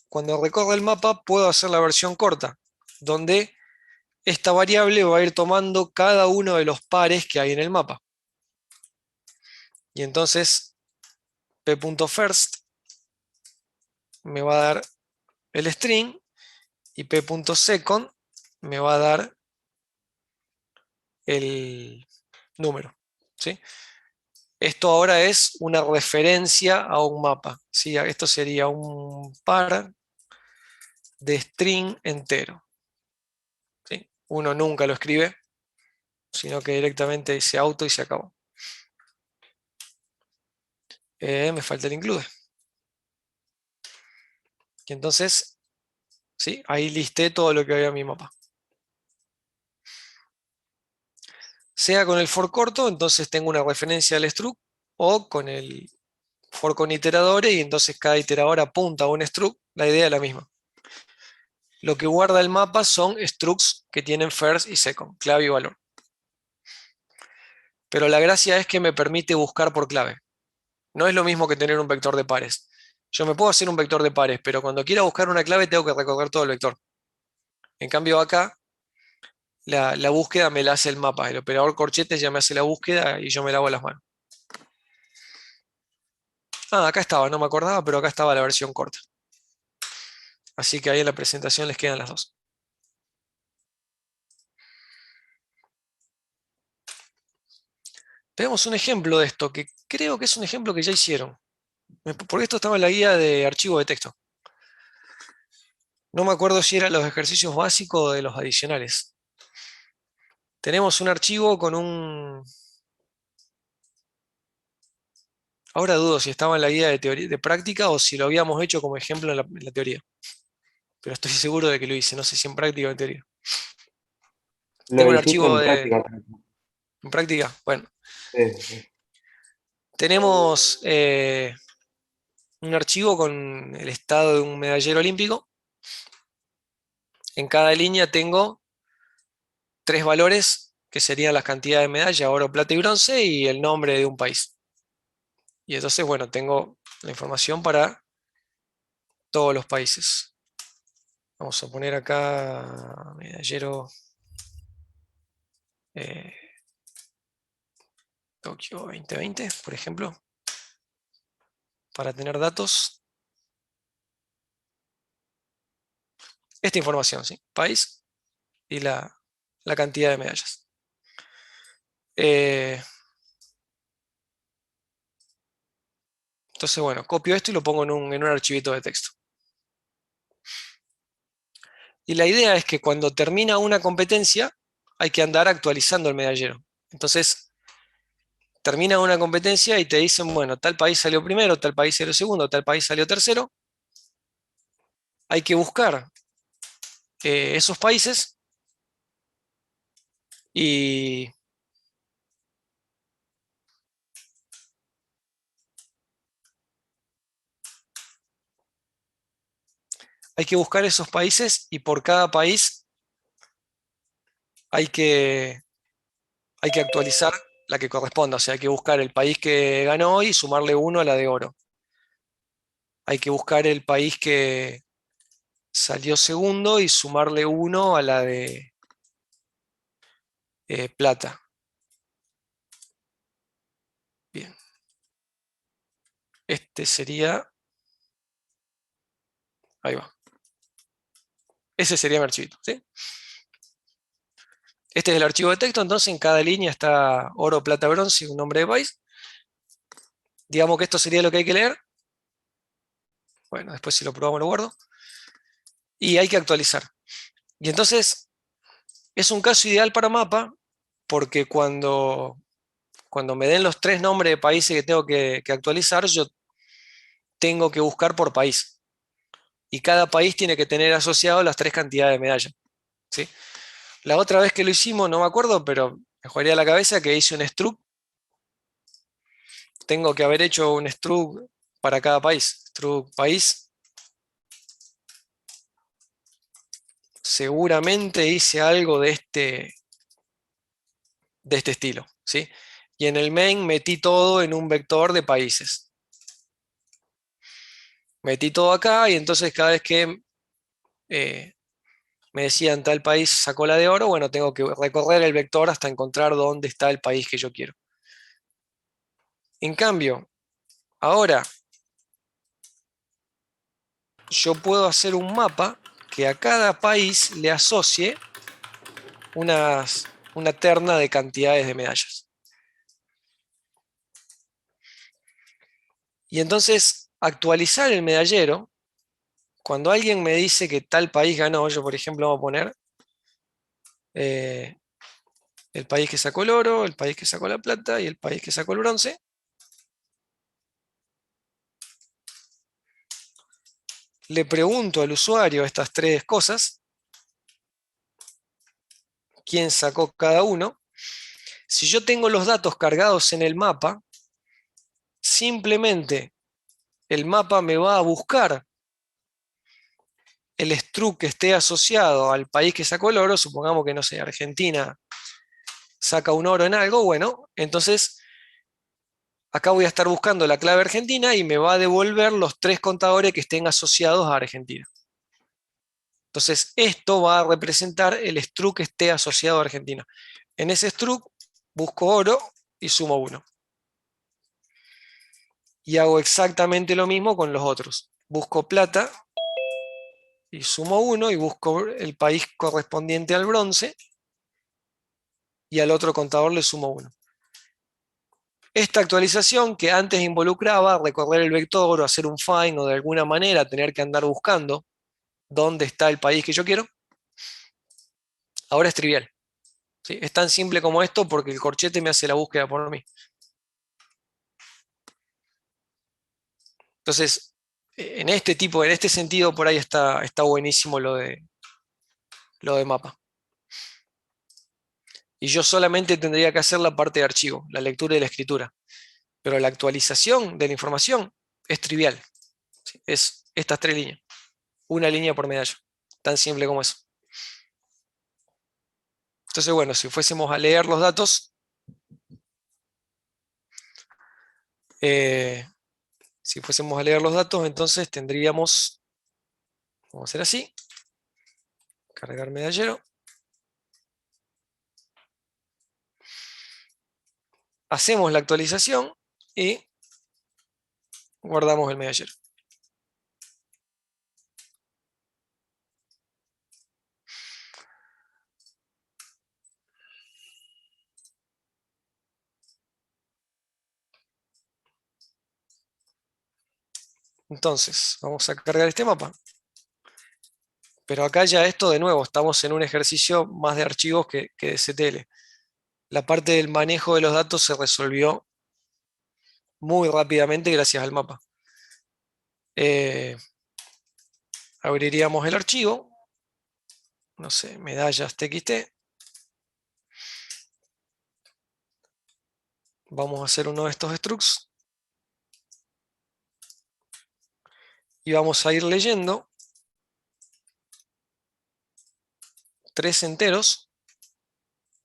Cuando recorra el mapa puedo hacer la versión corta, donde esta variable va a ir tomando cada uno de los pares que hay en el mapa. Y entonces p.first me va a dar el string y p.second me va a dar el número. ¿Sí? Esto ahora es una referencia a un mapa. ¿Sí? Esto sería un par de string entero. ¿Sí? Uno nunca lo escribe, sino que directamente dice auto y se acabó. Me falta el include. Y entonces, ¿sí? Ahí listé todo lo que había en mi mapa. Sea con el for corto, entonces tengo una referencia al struct, o con el for con iteradores, y entonces cada iterador apunta a un struct, la idea es la misma. Lo que guarda el mapa son structs que tienen first y second, clave y valor. Pero la gracia es que me permite buscar por clave. No es lo mismo que tener un vector de pares. Yo me puedo hacer un vector de pares, pero cuando quiera buscar una clave tengo que recorrer todo el vector. En cambio acá, la búsqueda me la hace el mapa. El operador corchetes ya me hace la búsqueda y yo me lavo las manos. Ah, acá estaba, no me acordaba, pero acá estaba la versión corta. Así que ahí en la presentación les quedan las dos. Tenemos un ejemplo de esto, que creo que es un ejemplo que ya hicieron. Porque esto estaba en la guía de archivo de texto. No me acuerdo si eran los ejercicios básicos o de los adicionales. Tenemos un archivo con un... Ahora dudo si estaba en la guía de, teoría, de práctica o si lo habíamos hecho como ejemplo en la teoría. Pero estoy seguro de que lo hice, no sé si en práctica o en teoría. Tengo Lo un hiciste archivo en de... práctica. ¿En práctica? Bueno, Sí. tenemos un archivo con el estado de un medallero olímpico. En cada línea tengo 3 valores, que serían las cantidades de medalla, oro, plata y bronce, y el nombre de un país. Y entonces, bueno, tengo la información para todos los países. Vamos a poner acá medallero Tokio 2020, por ejemplo, para tener datos. Esta información, ¿sí? País y la cantidad de medallas. Entonces, bueno, copio esto y lo pongo en un archivito de texto. Y la idea es que cuando termina una competencia, hay que andar actualizando el medallero. Entonces, termina una competencia y te dicen, bueno, tal país salió primero, tal país salió segundo, tal país salió tercero. Hay que buscar esos países y hay que buscar esos países y por cada país hay que actualizar la que corresponda. O sea, hay que buscar el país que ganó y sumarle 1 a la de oro. Hay que buscar el país que salió segundo y sumarle 1 a la de plata. Bien. Este sería... Ahí va. Ese sería mi archivito, ¿sí? Este es el archivo de texto, entonces en cada línea está oro, plata, bronce y un nombre de país. Digamos que esto sería lo que hay que leer. Bueno, después si lo probamos lo guardo. Y hay que actualizar. Y entonces es un caso ideal para mapa porque cuando me den los 3 nombres de países que tengo que actualizar, yo tengo que buscar por país. Y cada país tiene que tener asociado las 3 cantidades de medallas, ¿sí? La otra vez que lo hicimos, no me acuerdo, pero me jugaría la cabeza que hice un struct. Tengo que haber hecho un struct para cada país. Struct país. Seguramente hice algo de este estilo, ¿sí? Y en el main metí todo en un vector de países. Metí todo acá y entonces cada vez que me decían tal país sacó la de oro, bueno, tengo que recorrer el vector hasta encontrar dónde está el país que yo quiero. En cambio, ahora yo puedo hacer un mapa que a cada país le asocie una terna de cantidades de medallas. Y entonces, actualizar el medallero, cuando alguien me dice que tal país ganó, yo por ejemplo voy a poner el país que sacó el oro, el país que sacó la plata y el país que sacó el bronce. Le pregunto al usuario estas 3 cosas, quién sacó cada uno. Si yo tengo los datos cargados en el mapa, simplemente el mapa me va a buscar el struct que esté asociado al país que sacó el oro. Supongamos que, no sé, Argentina saca un oro en algo, bueno, entonces acá voy a estar buscando la clave argentina y me va a devolver los 3 contadores que estén asociados a Argentina. Entonces esto va a representar el struct que esté asociado a Argentina. En ese struct busco oro y sumo 1. Y hago exactamente lo mismo con los otros. Busco plata y sumo 1 y busco el país correspondiente al bronce y al otro contador le sumo 1. Esta actualización que antes involucraba recorrer el vector o hacer un find o de alguna manera tener que andar buscando dónde está el país que yo quiero, ahora es trivial. ¿Sí? Es tan simple como esto porque el corchete me hace la búsqueda por mí. Entonces, en este sentido, por ahí está buenísimo lo de mapa. Y yo solamente tendría que hacer la parte de archivo, la lectura y la escritura. Pero la actualización de la información es trivial. ¿Sí? Es estas 3 líneas. Una línea por medalla. Tan simple como eso. Entonces, bueno, si fuésemos a leer los datos, entonces tendríamos, vamos a hacer así, cargar medallero. Hacemos la actualización y guardamos el medallero. Entonces, vamos a cargar este mapa. Pero acá ya esto de nuevo, estamos en un ejercicio más de archivos que de CTL. La parte del manejo de los datos se resolvió muy rápidamente gracias al mapa. Abriríamos el archivo, no sé, medallas txt. Vamos a hacer uno de estos structs. Y vamos a ir leyendo 3 enteros,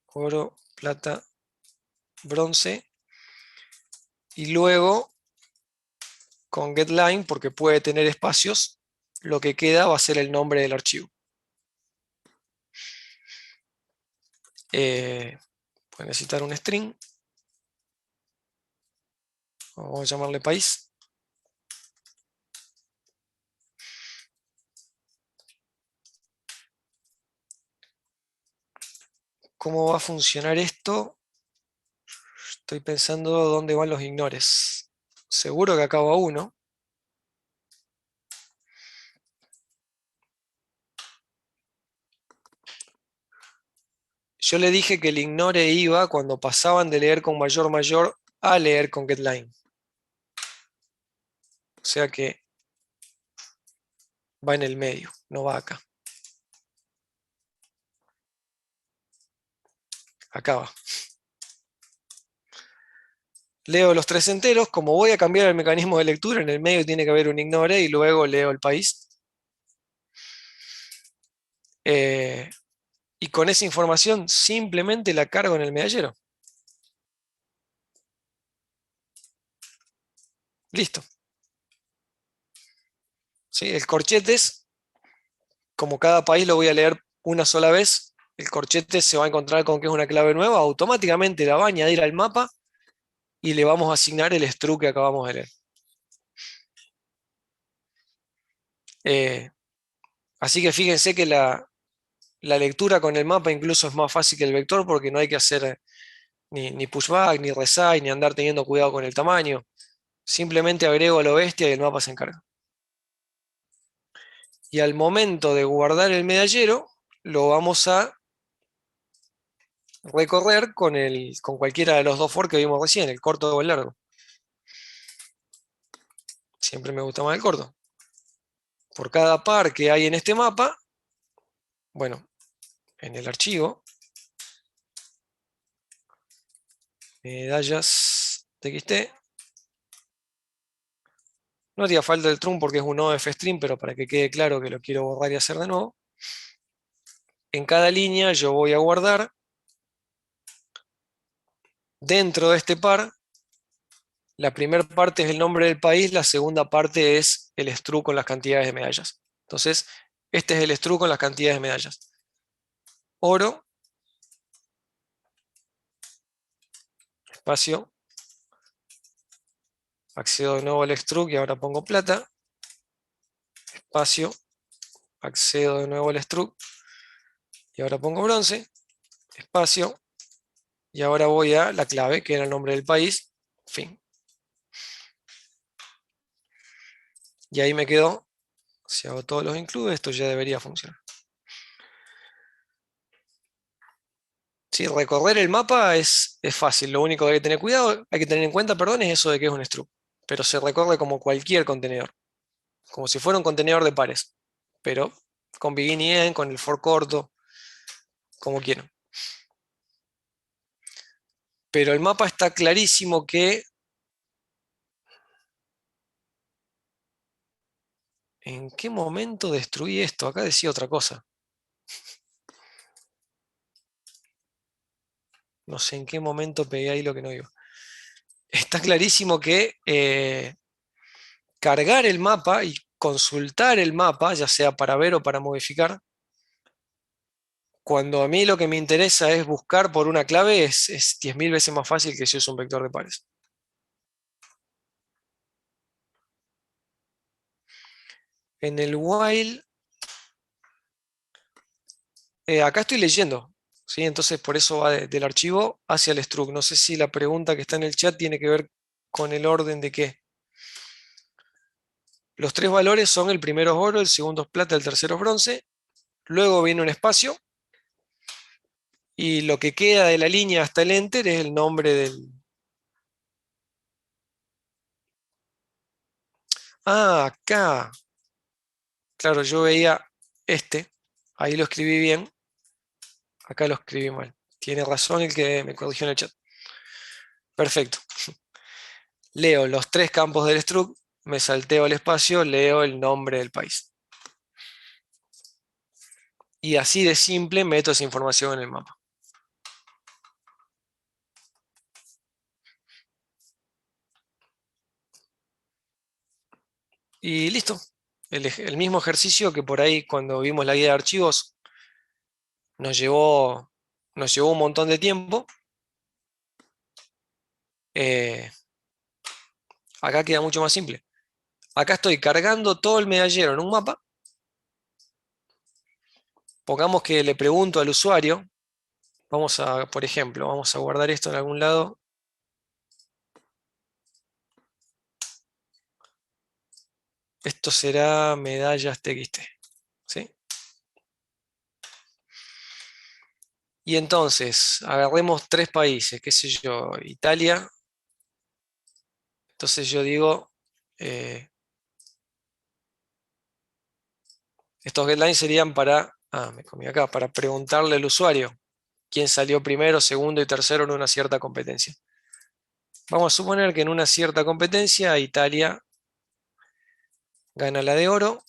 oro, plata, bronce, y luego con getLine, porque puede tener espacios, lo que queda va a ser el nombre del archivo. Puede necesitar un string, vamos a llamarle país. ¿Cómo va a funcionar esto? Estoy pensando dónde van los ignores. Seguro que acá va 1. Yo le dije que el ignore iba cuando pasaban de leer con mayor a leer con getLine. O sea que va en el medio, no va acá. Acá va. Leo los 3 enteros. Como voy a cambiar el mecanismo de lectura, en el medio tiene que haber un ignore y luego leo el país. Y con esa información simplemente la cargo en el medallero. Listo. ¿Sí? El corchetes, como cada país lo voy a leer una sola vez, el corchete se va a encontrar con que es una clave nueva, automáticamente la va a añadir al mapa y le vamos a asignar el struct que acabamos de leer. Así que fíjense que la lectura con el mapa incluso es más fácil que el vector porque no hay que hacer ni pushback, ni resize, ni andar teniendo cuidado con el tamaño. Simplemente agrego a lo bestia y el mapa se encarga. Y al momento de guardar el medallero, lo vamos a recorrer con cualquiera de los 2 for que vimos recién, el corto o el largo. Siempre me gusta más el corto. Por cada par que hay en este mapa, bueno, en el archivo, medallas txt, no haría falta el trun porque es un OFString, pero para que quede claro que lo quiero borrar y hacer de nuevo. En cada línea yo voy a guardar dentro de este par. La primera parte es el nombre del país, la segunda parte es el struct con las cantidades de medallas. Entonces, este es el struct con las cantidades de medallas. Oro, espacio, accedo de nuevo al struct y ahora pongo plata, espacio, accedo de nuevo al struct y ahora pongo bronce, espacio, y ahora voy a la clave, que era el nombre del país, fin. Y ahí me quedó, si hago todos los include, esto ya debería funcionar. Sí, recorrer el mapa es fácil, lo único que hay que tener cuidado, hay que tener en cuenta, perdón, es eso de que es un struct, pero se recorre como cualquier contenedor, como si fuera un contenedor de pares, pero con begin y end, con el for corto, como quieran. Pero el mapa está clarísimo que ¿en qué momento destruí esto? Acá decía otra cosa. No sé en qué momento pegué ahí lo que no iba. Está clarísimo que cargar el mapa y consultar el mapa, ya sea para ver o para modificar, cuando a mí lo que me interesa es buscar por una clave, es 10.000 veces más fácil que si uso un vector de pares. En el while, acá estoy leyendo, ¿sí? Entonces por eso va del archivo hacia el struct. No sé si la pregunta que está en el chat tiene que ver con el orden de qué. Los tres valores son: el primero es oro, el segundo es plata, el tercero es bronce. Luego viene un espacio. Y lo que queda de la línea hasta el enter es el nombre del... Ah, acá. Claro, yo veía este. Ahí lo escribí bien. Acá lo escribí mal. Tiene razón el que me corrigió en el chat. Perfecto. Leo los tres campos del struct, me salteo al espacio, leo el nombre del país. Y así de simple meto esa información en el mapa. Y listo. El mismo ejercicio que por ahí cuando vimos la guía de archivos nos llevó un montón de tiempo. Acá queda mucho más simple. Acá estoy cargando todo el medallero en un mapa. Pongamos que le pregunto al usuario. Vamos a, por ejemplo, vamos a guardar esto en algún lado. Esto será medallas TXT. ¿Sí? Y entonces, agarremos tres países, qué sé yo, Italia. Entonces yo digo, estos guidelines serían para, me comí acá, para preguntarle al usuario quién salió primero, segundo y tercero en una cierta competencia. Vamos a suponer que en una cierta competencia Italia gana la de oro.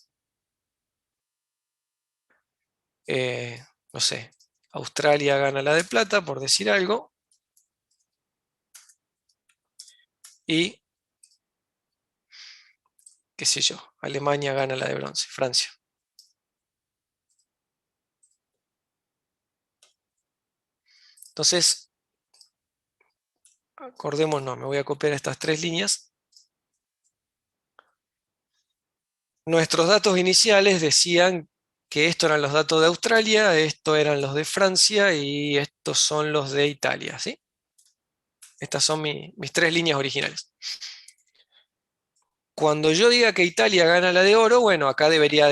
No sé, Australia gana la de plata, por decir algo. Y, qué sé yo, Alemania gana la de bronce, Francia. Entonces, acordémonos, me voy a copiar estas tres líneas. Nuestros datos iniciales decían que estos eran los datos de Australia, estos eran los de Francia y estos son los de Italia, ¿sí? Estas son mis tres líneas originales. Cuando yo diga que Italia gana la de oro, bueno, acá debería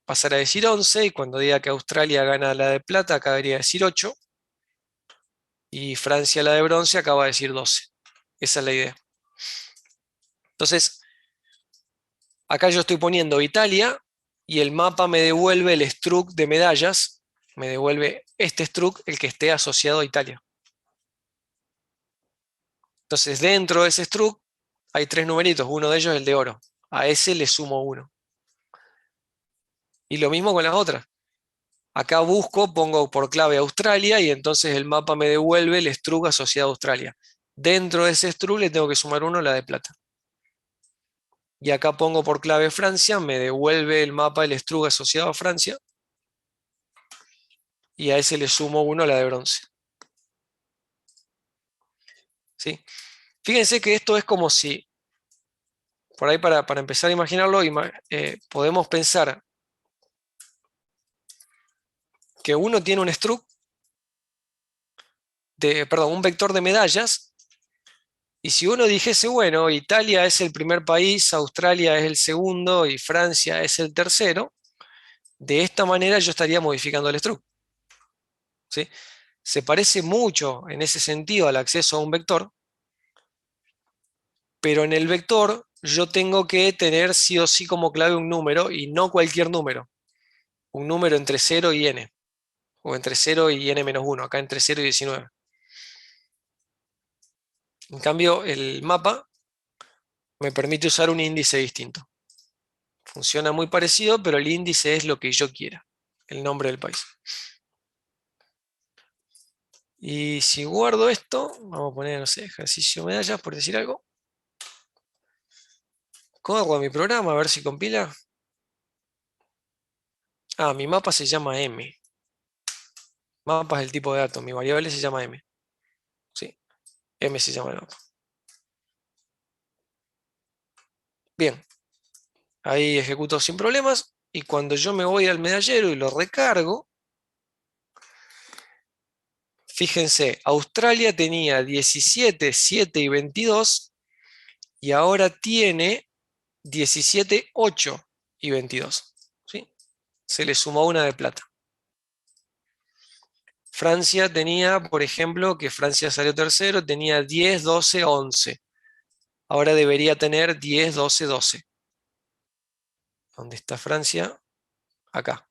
pasar a decir 11, y cuando diga que Australia gana la de plata, acá debería decir 8, y Francia la de bronce acaba de decir 12. Esa es la idea. Entonces, acá yo estoy poniendo Italia, y el mapa me devuelve el struct de medallas, me devuelve este struct, el que esté asociado a Italia. Entonces, dentro de ese struct hay tres numeritos, uno de ellos es el de oro. A ese le sumo 1. Y lo mismo con las otras. Acá busco, pongo por clave Australia y entonces el mapa me devuelve el struct asociado a Australia. Dentro de ese struct le tengo que sumar 1 la de plata. Y acá pongo por clave Francia, me devuelve el mapa el struct asociado a Francia. Y a ese le sumo 1 la de bronce. ¿Sí? Fíjense que esto es como si por ahí para empezar a imaginarlo, podemos pensar que uno tiene un struct un vector de medallas, y si uno dijese, bueno, Italia es el primer país, Australia es el segundo y Francia es el tercero, de esta manera yo estaría modificando el struct. ¿Sí? Se parece mucho en ese sentido al acceso a un vector, pero en el vector yo tengo que tener sí o sí como clave un número y no cualquier número. Un número entre 0 y n, o entre 0 y n-1, acá entre 0 y 19. En cambio, el mapa me permite usar un índice distinto. Funciona muy parecido, pero el índice es lo que yo quiera, el nombre del país. Y si guardo esto, vamos a poner, no sé, ejercicio medallas, por decir algo. Corro mi programa a ver si compila. Ah, mi mapa se llama M. Mapa es el tipo de dato, mi variable se llama M. ¿Sí? M se llama el mapa. Bien, ahí ejecuto sin problemas. Y cuando yo me voy al medallero y lo recargo, fíjense, Australia tenía 17, 7 y 22 y ahora tiene 17, 8 y 22. ¿Sí? Se le sumó una de plata. Francia tenía, por ejemplo, que Francia salió tercero, tenía 10, 12, 11. Ahora debería tener 10, 12, 12. ¿Dónde está Francia? Acá.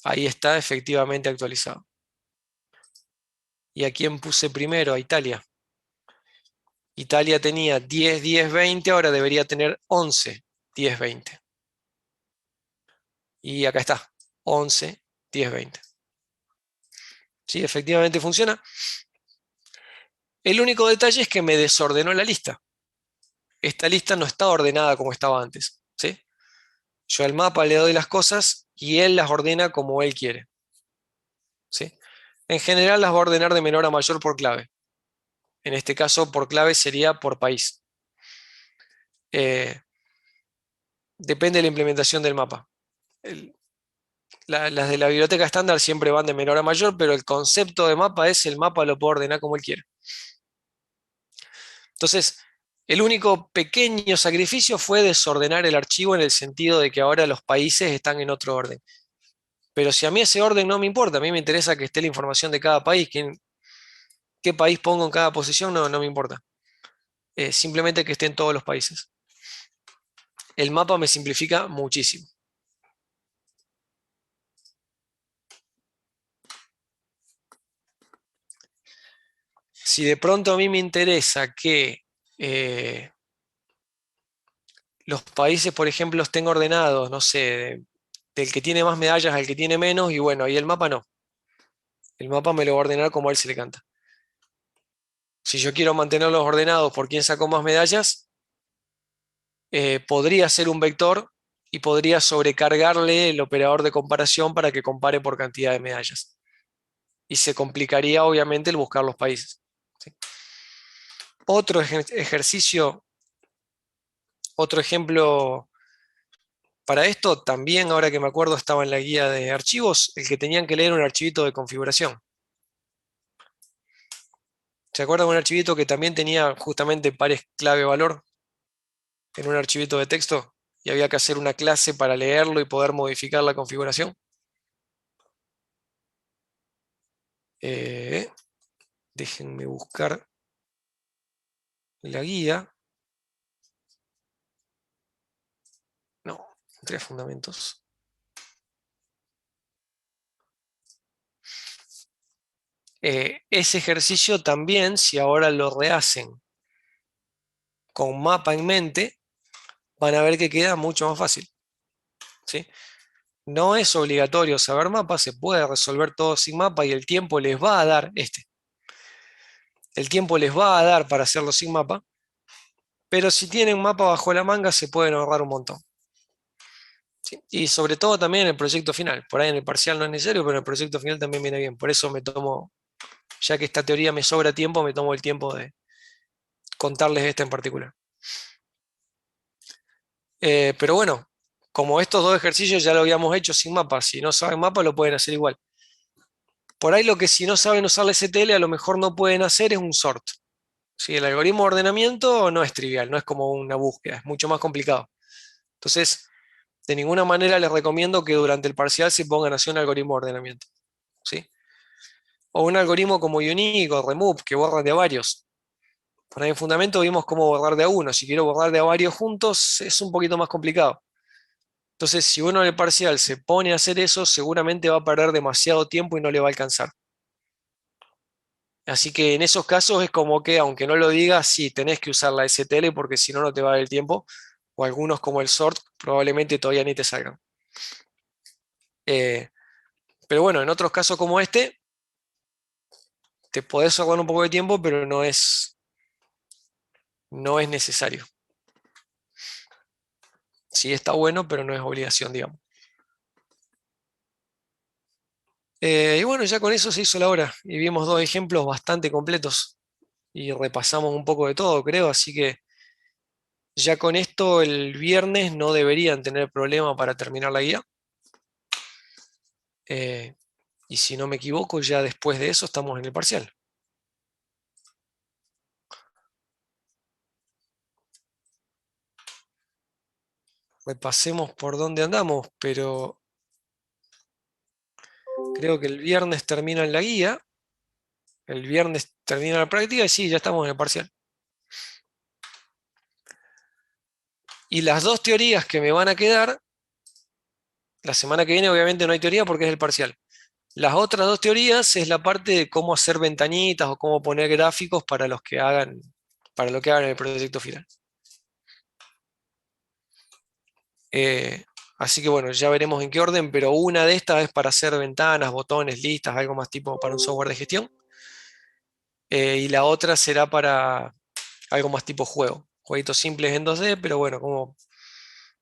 Ahí está efectivamente actualizado. ¿Y a quién puse primero? A Italia. Italia tenía 10, 10, 20, ahora debería tener 11, 10, 20. Y acá está, 11, 10, 20. Sí, efectivamente funciona. El único detalle es que me desordenó la lista. Esta lista no está ordenada como estaba antes. ¿Sí? Yo al mapa le doy las cosas y él las ordena como él quiere. ¿Sí? En general las va a ordenar de menor a mayor por clave. En este caso, por clave sería por país. Depende de la implementación del mapa. Las de la biblioteca estándar siempre van de menor a mayor, pero el concepto de mapa es el mapa lo puede ordenar como él quiere. Entonces, el único pequeño sacrificio fue desordenar el archivo en el sentido de que ahora los países están en otro orden. Pero si a mí ese orden no me importa, a mí me interesa que esté la información de cada país, qué país pongo en cada posición, no me importa. Simplemente que estén todos los países. El mapa me simplifica muchísimo. Si de pronto a mí me interesa que los países, por ejemplo, estén ordenados, no sé, del que tiene más medallas al que tiene menos, y bueno, ahí el mapa no. El mapa me lo va a ordenar como a él se le canta. Si yo quiero mantenerlos ordenados por quién sacó más medallas, podría ser un vector y podría sobrecargarle el operador de comparación para que compare por cantidad de medallas. Y se complicaría obviamente el buscar los países. ¿Sí? Otro ejercicio, otro ejemplo para esto, también ahora que me acuerdo estaba en la guía de archivos, el que tenían que leer un archivito de configuración. ¿Se acuerdan de un archivito que también tenía justamente pares clave-valor en un archivito de texto? Y había que hacer una clase para leerlo y poder modificar la configuración. Déjenme buscar la guía. No, entré a fundamentos. Ese ejercicio también, si ahora lo rehacen con mapa en mente, van a ver que queda mucho más fácil. ¿Sí? No es obligatorio saber mapa, se puede resolver todo sin mapa y el tiempo les va a dar El tiempo les va a dar para hacerlo sin mapa, pero si tienen mapa bajo la manga se pueden ahorrar un montón. ¿Sí? Y sobre todo también en el proyecto final. Por ahí en el parcial no es necesario, pero en el proyecto final también viene bien. Por eso me tomo, ya que esta teoría me sobra tiempo, me tomo el tiempo de contarles esta en particular. Pero bueno, como estos dos ejercicios ya lo habíamos hecho sin mapa, si no saben mapa lo pueden hacer igual. Por ahí lo que si no saben usar la STL a lo mejor no pueden hacer es un sort. ¿Sí? El algoritmo de ordenamiento no es trivial, no es como una búsqueda, es mucho más complicado. Entonces, de ninguna manera les recomiendo que durante el parcial se pongan a hacer un algoritmo de ordenamiento. ¿Sí? O un algoritmo como Unique o Remove, que borran de a varios. Por ahí en fundamento vimos cómo borrar de a uno. Si quiero borrar de a varios juntos, es un poquito más complicado. Entonces, si uno en el parcial se pone a hacer eso, seguramente va a perder demasiado tiempo y no le va a alcanzar. Así que en esos casos es como que, aunque no lo digas, sí, tenés que usar la STL porque si no, no te va a dar el tiempo. O algunos como el sort probablemente todavía ni te salgan. Eh, pero bueno, en otros casos como este, te podés ahorrar un poco de tiempo, pero no es necesario. Sí está bueno, pero no es obligación, digamos. Y bueno, ya con eso se hizo la hora y vimos dos ejemplos bastante completos y repasamos un poco de todo, creo, así que ya con esto el viernes no deberían tener problema para terminar la guía. Eh, y si no me equivoco, ya después de eso estamos en el parcial. Repasemos por dónde andamos, pero creo que el viernes termina la guía, el viernes termina la práctica y sí, ya estamos en el parcial. Y las dos teorías que me van a quedar, la semana que viene obviamente no hay teoría porque es el parcial. Las otras dos teorías es la parte de cómo hacer ventanitas o cómo poner gráficos para los que hagan, para lo que hagan en el proyecto final. Así que bueno, ya veremos en qué orden, pero una de estas es para hacer ventanas, botones, listas, algo más tipo para un software de gestión. Y la otra será para algo más tipo juego. Jueguitos simples en 2D, pero bueno, como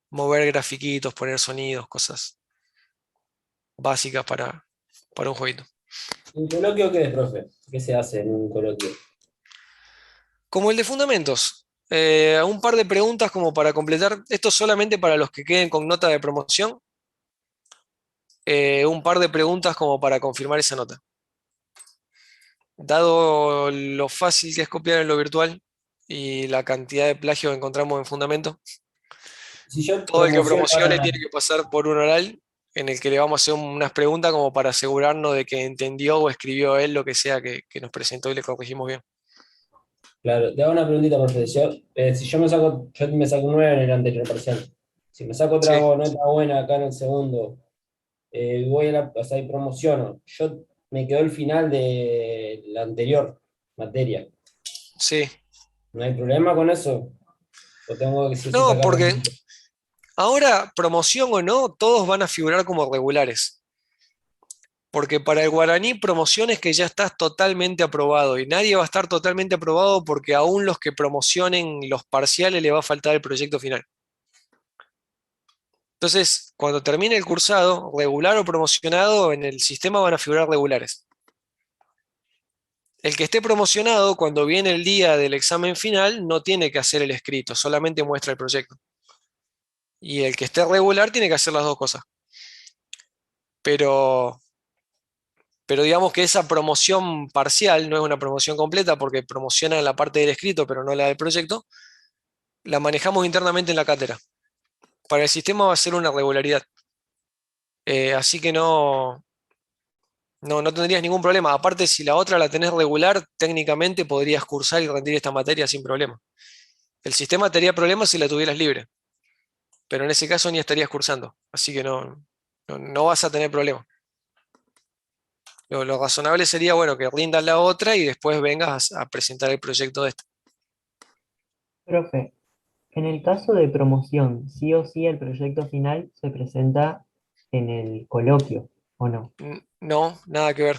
mover grafiquitos, poner sonidos, cosas básicas para un jueguito. ¿Un coloquio qué es, profe? ¿Qué se hace en un coloquio? Como el de fundamentos. Un par de preguntas como para completar. Esto solamente para los que queden con nota de promoción. Un par de preguntas como para confirmar esa nota. Dado lo fácil que es copiar en lo virtual y la cantidad de plagio que encontramos en fundamento, Si yo todo el que promociono promocione ahora, tiene que pasar por un oral en el que le vamos a hacer unas preguntas como para asegurarnos de que entendió o escribió él lo que sea que nos presentó y le corregimos bien. claro, te hago una preguntita, profe. Si yo me saco un 9 en el anterior parcial. Si me saco otra Sí, nota buena acá en el segundo, o sea, y promociono. Yo me quedo el final de la anterior materia. sí. ¿No hay problema con eso? ¿O tengo que sí o sí No, sacar porque un... ahora, promoción o no, todos van a figurar como regulares. Porque para el guaraní, promoción es que ya estás totalmente aprobado y nadie va a estar totalmente aprobado porque aún los que promocionen los parciales le va a faltar el proyecto final. Entonces, cuando termine el cursado, regular o promocionado, en el sistema van a figurar regulares. El que esté promocionado, cuando viene el día del examen final, no tiene que hacer el escrito, solamente muestra el proyecto. Y el que esté regular tiene que hacer las dos cosas. Pero, pero digamos que esa promoción parcial no es una promoción completa porque promociona la parte del escrito, pero no la del proyecto, la manejamos internamente en la cátedra. Para el sistema va a ser una regularidad. Así que no tendrías ningún problema. Aparte, si la otra la tenés regular, técnicamente podrías cursar y rendir esta materia sin problema. El sistema te haría problemas si la tuvieras libre, pero en ese caso ni estarías cursando. Así que no vas a tener problema. Lo razonable sería, bueno, que rindas la otra y después vengas a presentar el proyecto de esta. Profe, en el caso de promoción, sí o sí el proyecto final se presenta en el coloquio, ¿o no? No, nada que ver.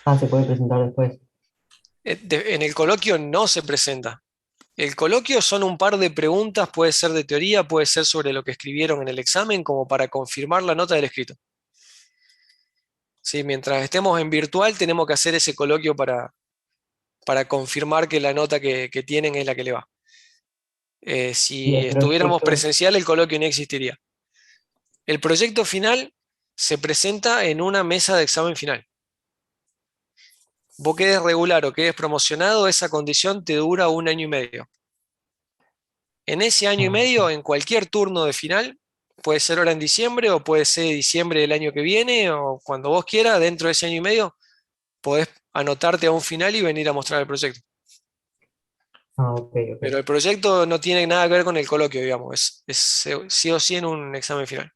Ah, se puede presentar después. En el coloquio no se presenta. El coloquio son un par de preguntas, puede ser de teoría, puede ser sobre lo que escribieron en el examen, como para confirmar la nota del escrito. Sí, mientras estemos en virtual tenemos que hacer ese coloquio para confirmar que la nota que tienen es la que le va. Y Si el estuviéramos proyecto, presencial, el coloquio no existiría. El proyecto final se presenta en una mesa de examen final. Vos quedes regular o quedes promocionado, esa condición te dura 1 año y medio. En ese año y medio, en cualquier turno de final, puede ser ahora en diciembre o puede ser diciembre del año que viene o cuando vos quieras, dentro de ese año y medio, podés anotarte a un final y venir a mostrar el proyecto. ok, Pero ok. el proyecto no tiene nada que ver con el coloquio, digamos, es sí o sí en un examen final.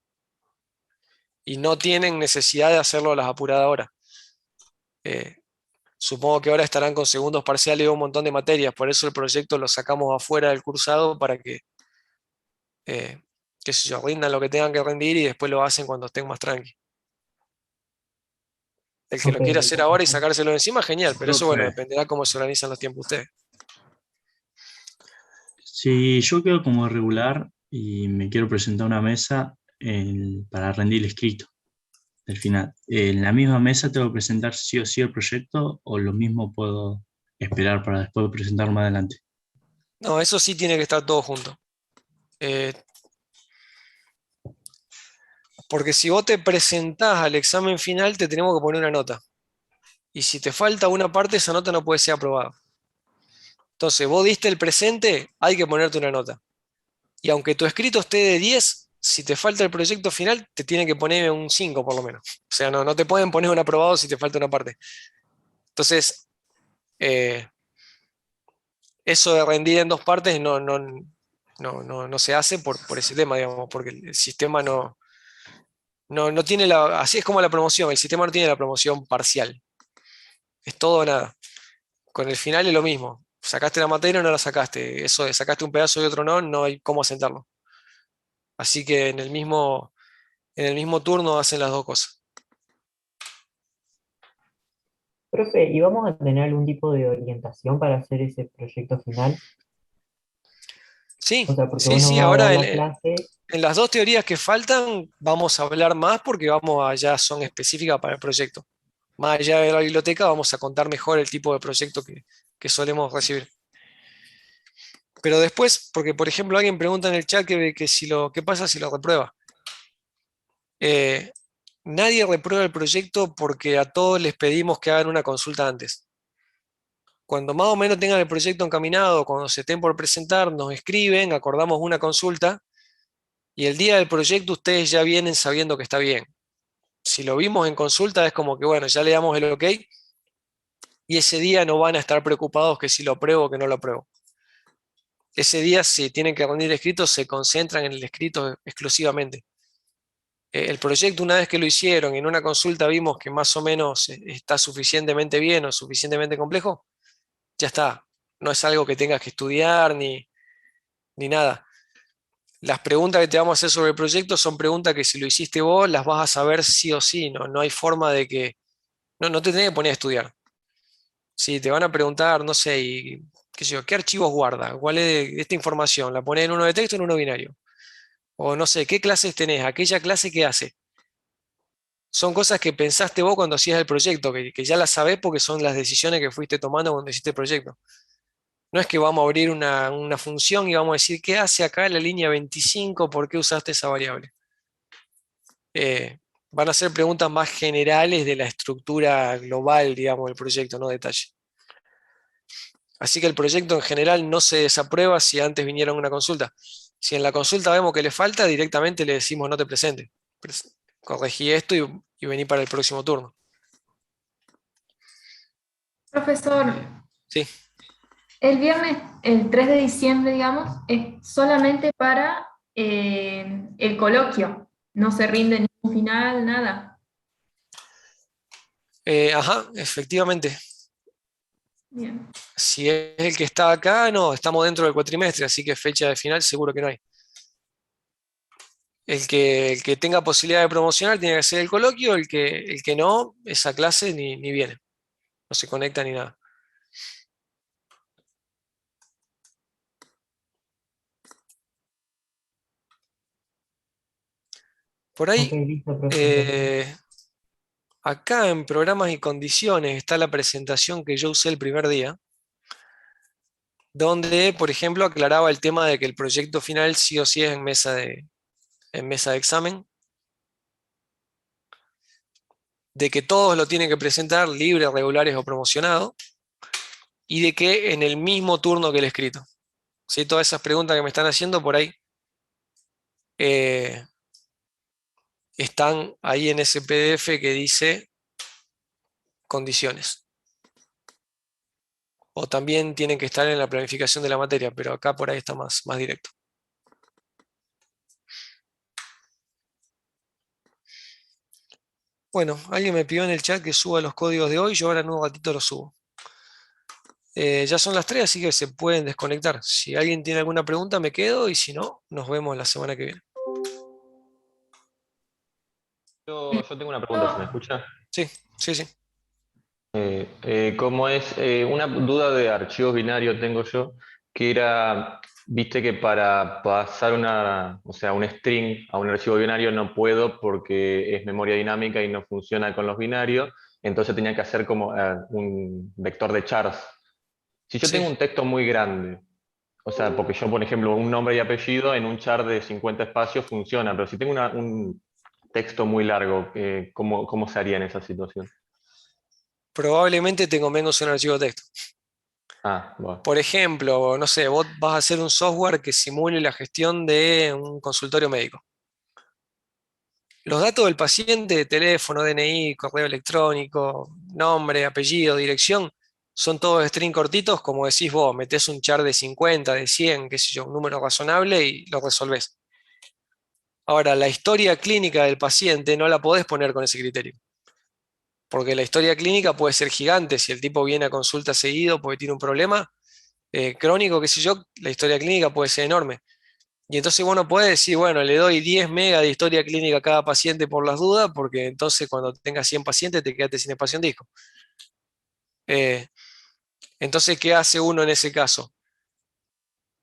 Y no tienen necesidad de hacerlo a las apuradas ahora. Eh, Supongo que ahora estarán con segundos parciales y un montón de materias, por eso el proyecto lo sacamos afuera del cursado para que, eh, qué sé yo, rindan lo que tengan que rendir y después lo hacen cuando estén más tranqui. El que lo Ok, quiera hacer ahora y perfecto. sacárselo de encima, genial, pero eso, bueno, Profe, dependerá cómo se organizan los tiempos ustedes. si yo quedo como regular y me quiero presentar a una mesa para rendir el escrito del final, ¿en la misma mesa tengo que presentar sí o sí el proyecto o lo mismo puedo esperar para después presentarlo más adelante? No, eso sí tiene que estar todo junto. Eh, Porque si vos te presentás al examen final, te tenemos que poner una nota. Y si te falta una parte, esa nota no puede ser aprobada. Entonces, vos diste el presente, hay que ponerte una nota. Y aunque tu escrito esté de 10, si te falta el proyecto final, te tienen que poner un 5 por lo menos. O sea, no te pueden poner un aprobado si te falta una parte. Entonces, eh, eso de rendir en dos partes no se hace por ese tema, digamos, porque el sistema no tiene así es como la promoción, el sistema no tiene la promoción parcial, es todo o nada. Con el final es lo mismo, sacaste la materia o no la sacaste, eso de sacaste un pedazo y otro no hay cómo asentarlo. Así que en el mismo turno hacen las dos cosas. Profe, ¿y vamos a tener algún tipo de orientación para hacer ese proyecto final? Sí, O sea, porque sí, vos nos sí, vas a dar ahora la clase. en las dos teorías que faltan vamos a hablar más porque ya son específicas para el proyecto. Más allá de la biblioteca, vamos a contar mejor el tipo de proyecto que solemos recibir. Pero después, porque por ejemplo alguien pregunta en el chat qué pasa si lo reprueba. Eh, Nadie reprueba el proyecto porque a todos les pedimos que hagan una consulta antes. Cuando más o menos tengan el proyecto encaminado, cuando se estén por presentar, nos escriben, acordamos una consulta y el día del proyecto ustedes ya vienen sabiendo que está bien. Si lo vimos en consulta es como que bueno, ya le damos el ok y ese día no van a estar preocupados que si lo apruebo o que no lo apruebo. Ese día, si tienen que rendir escritos, se concentran en el escrito exclusivamente. El proyecto, una vez que lo hicieron y en una consulta vimos que más o menos está suficientemente bien o suficientemente complejo, ya está. No es algo que tengas que estudiar ni nada. Las preguntas que te vamos a hacer sobre el proyecto son preguntas que si lo hiciste vos las vas a saber sí o sí. No hay forma de que... No te tenés que poner a estudiar. Si te van a preguntar, no sé, qué sé yo, ¿qué archivos guarda? ¿Cuál es esta información? ¿La pones en uno de texto o en uno binario? O no sé, ¿qué clases tenés? ¿Aquella clase qué hace? Son cosas que pensaste vos cuando hacías el proyecto, que ya las sabés porque son las decisiones que fuiste tomando cuando hiciste el proyecto. No es que vamos a abrir una función y vamos a decir, ¿qué hace acá en la línea 25? ¿Por qué usaste esa variable? Eh, Van a ser preguntas más generales de la estructura global, digamos, del proyecto, no detalle. Así que el proyecto en general no se desaprueba si antes vinieron una consulta. Si en la consulta vemos que le falta, directamente le decimos no te presentes. Corregí esto y vení para el próximo turno. Profesor, Sí. el viernes, el 3 de diciembre, digamos, es solamente para el coloquio. No se rinde ningún final, nada. Ajá, efectivamente. Bien. Si es el que está acá, no, estamos dentro del cuatrimestre, así que fecha de final seguro que no hay. El que tenga posibilidad de promocionar tiene que hacer el coloquio, el que no, esa clase ni viene, no se conecta ni nada. Por Ok, ahí, listo, profe, entonces. acá en programas y condiciones está la presentación que yo usé el primer día. donde, por ejemplo, aclaraba el tema de que el proyecto final sí o sí es en mesa de examen, de que todos lo tienen que presentar libres, regulares o promocionados, y de que en el mismo turno que el escrito. ¿Sí? Todas esas preguntas que me están haciendo por ahí están ahí en ese PDF que dice condiciones. O también tienen que estar en la planificación de la materia, pero acá por ahí está más directo. Bueno, alguien me pidió en el chat que suba los códigos de hoy, yo ahora en un ratito los subo. Ya son las 3, así que se pueden desconectar. Si alguien tiene alguna pregunta, me quedo, y si no, nos vemos la semana que viene. Yo tengo una pregunta, ¿se me escucha? Sí, sí, sí. ¿Cómo es? Una duda de archivos binarios tengo yo, que era, viste que para pasar o sea, un string a un archivo binario no puedo porque es memoria dinámica y no funciona con los binarios, entonces tenía que hacer como un vector de chars. Si yo Sí. tengo un texto muy grande, o sea, porque yo, por ejemplo, un nombre y apellido en un char de 50 espacios funciona, pero si tengo un texto muy largo, ¿cómo se haría en esa situación? Probablemente te convenga usar un archivo de texto. Ah, bueno. Por ejemplo, no sé, vos vas a hacer un software que simule la gestión de un consultorio médico. Los datos del paciente, teléfono, DNI, correo electrónico, nombre, apellido, dirección, son todos string cortitos, como decís vos, metés un char de 50, de 100, qué sé yo, un número razonable y lo resolvés. Ahora, la historia clínica del paciente no la podés poner con ese criterio, porque la historia clínica puede ser gigante. Si el tipo viene a consulta seguido porque tiene un problema crónico, qué sé yo, la historia clínica puede ser enorme. Y entonces uno puede decir, bueno, le doy 10 megas de historia clínica a cada paciente por las dudas, porque entonces cuando tengas 100 pacientes te quedaste sin espacio en disco. Entonces, ¿qué hace uno en ese caso?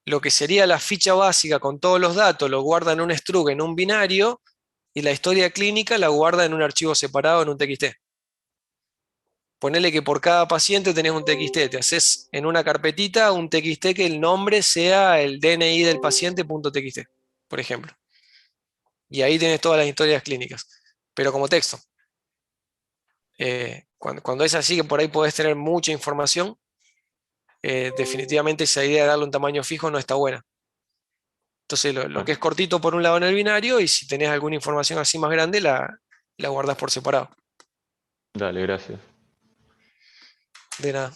Lo que sería la ficha básica con todos los datos lo guarda en un strug, en un binario, y la historia clínica la guarda en un archivo separado, en un TXT. Ponele que por cada paciente tenés un TXT, te haces en una carpetita un TXT que el nombre sea el DNI del paciente.txt, por ejemplo. Y ahí tenés todas las historias clínicas, pero como texto. Cuando es así, que por ahí podés tener mucha información, definitivamente esa idea de darle un tamaño fijo no está buena. Entonces, lo que es cortito por un lado en el binario, y si tenés alguna información así más grande, la guardás por separado. Dale, gracias. De nada.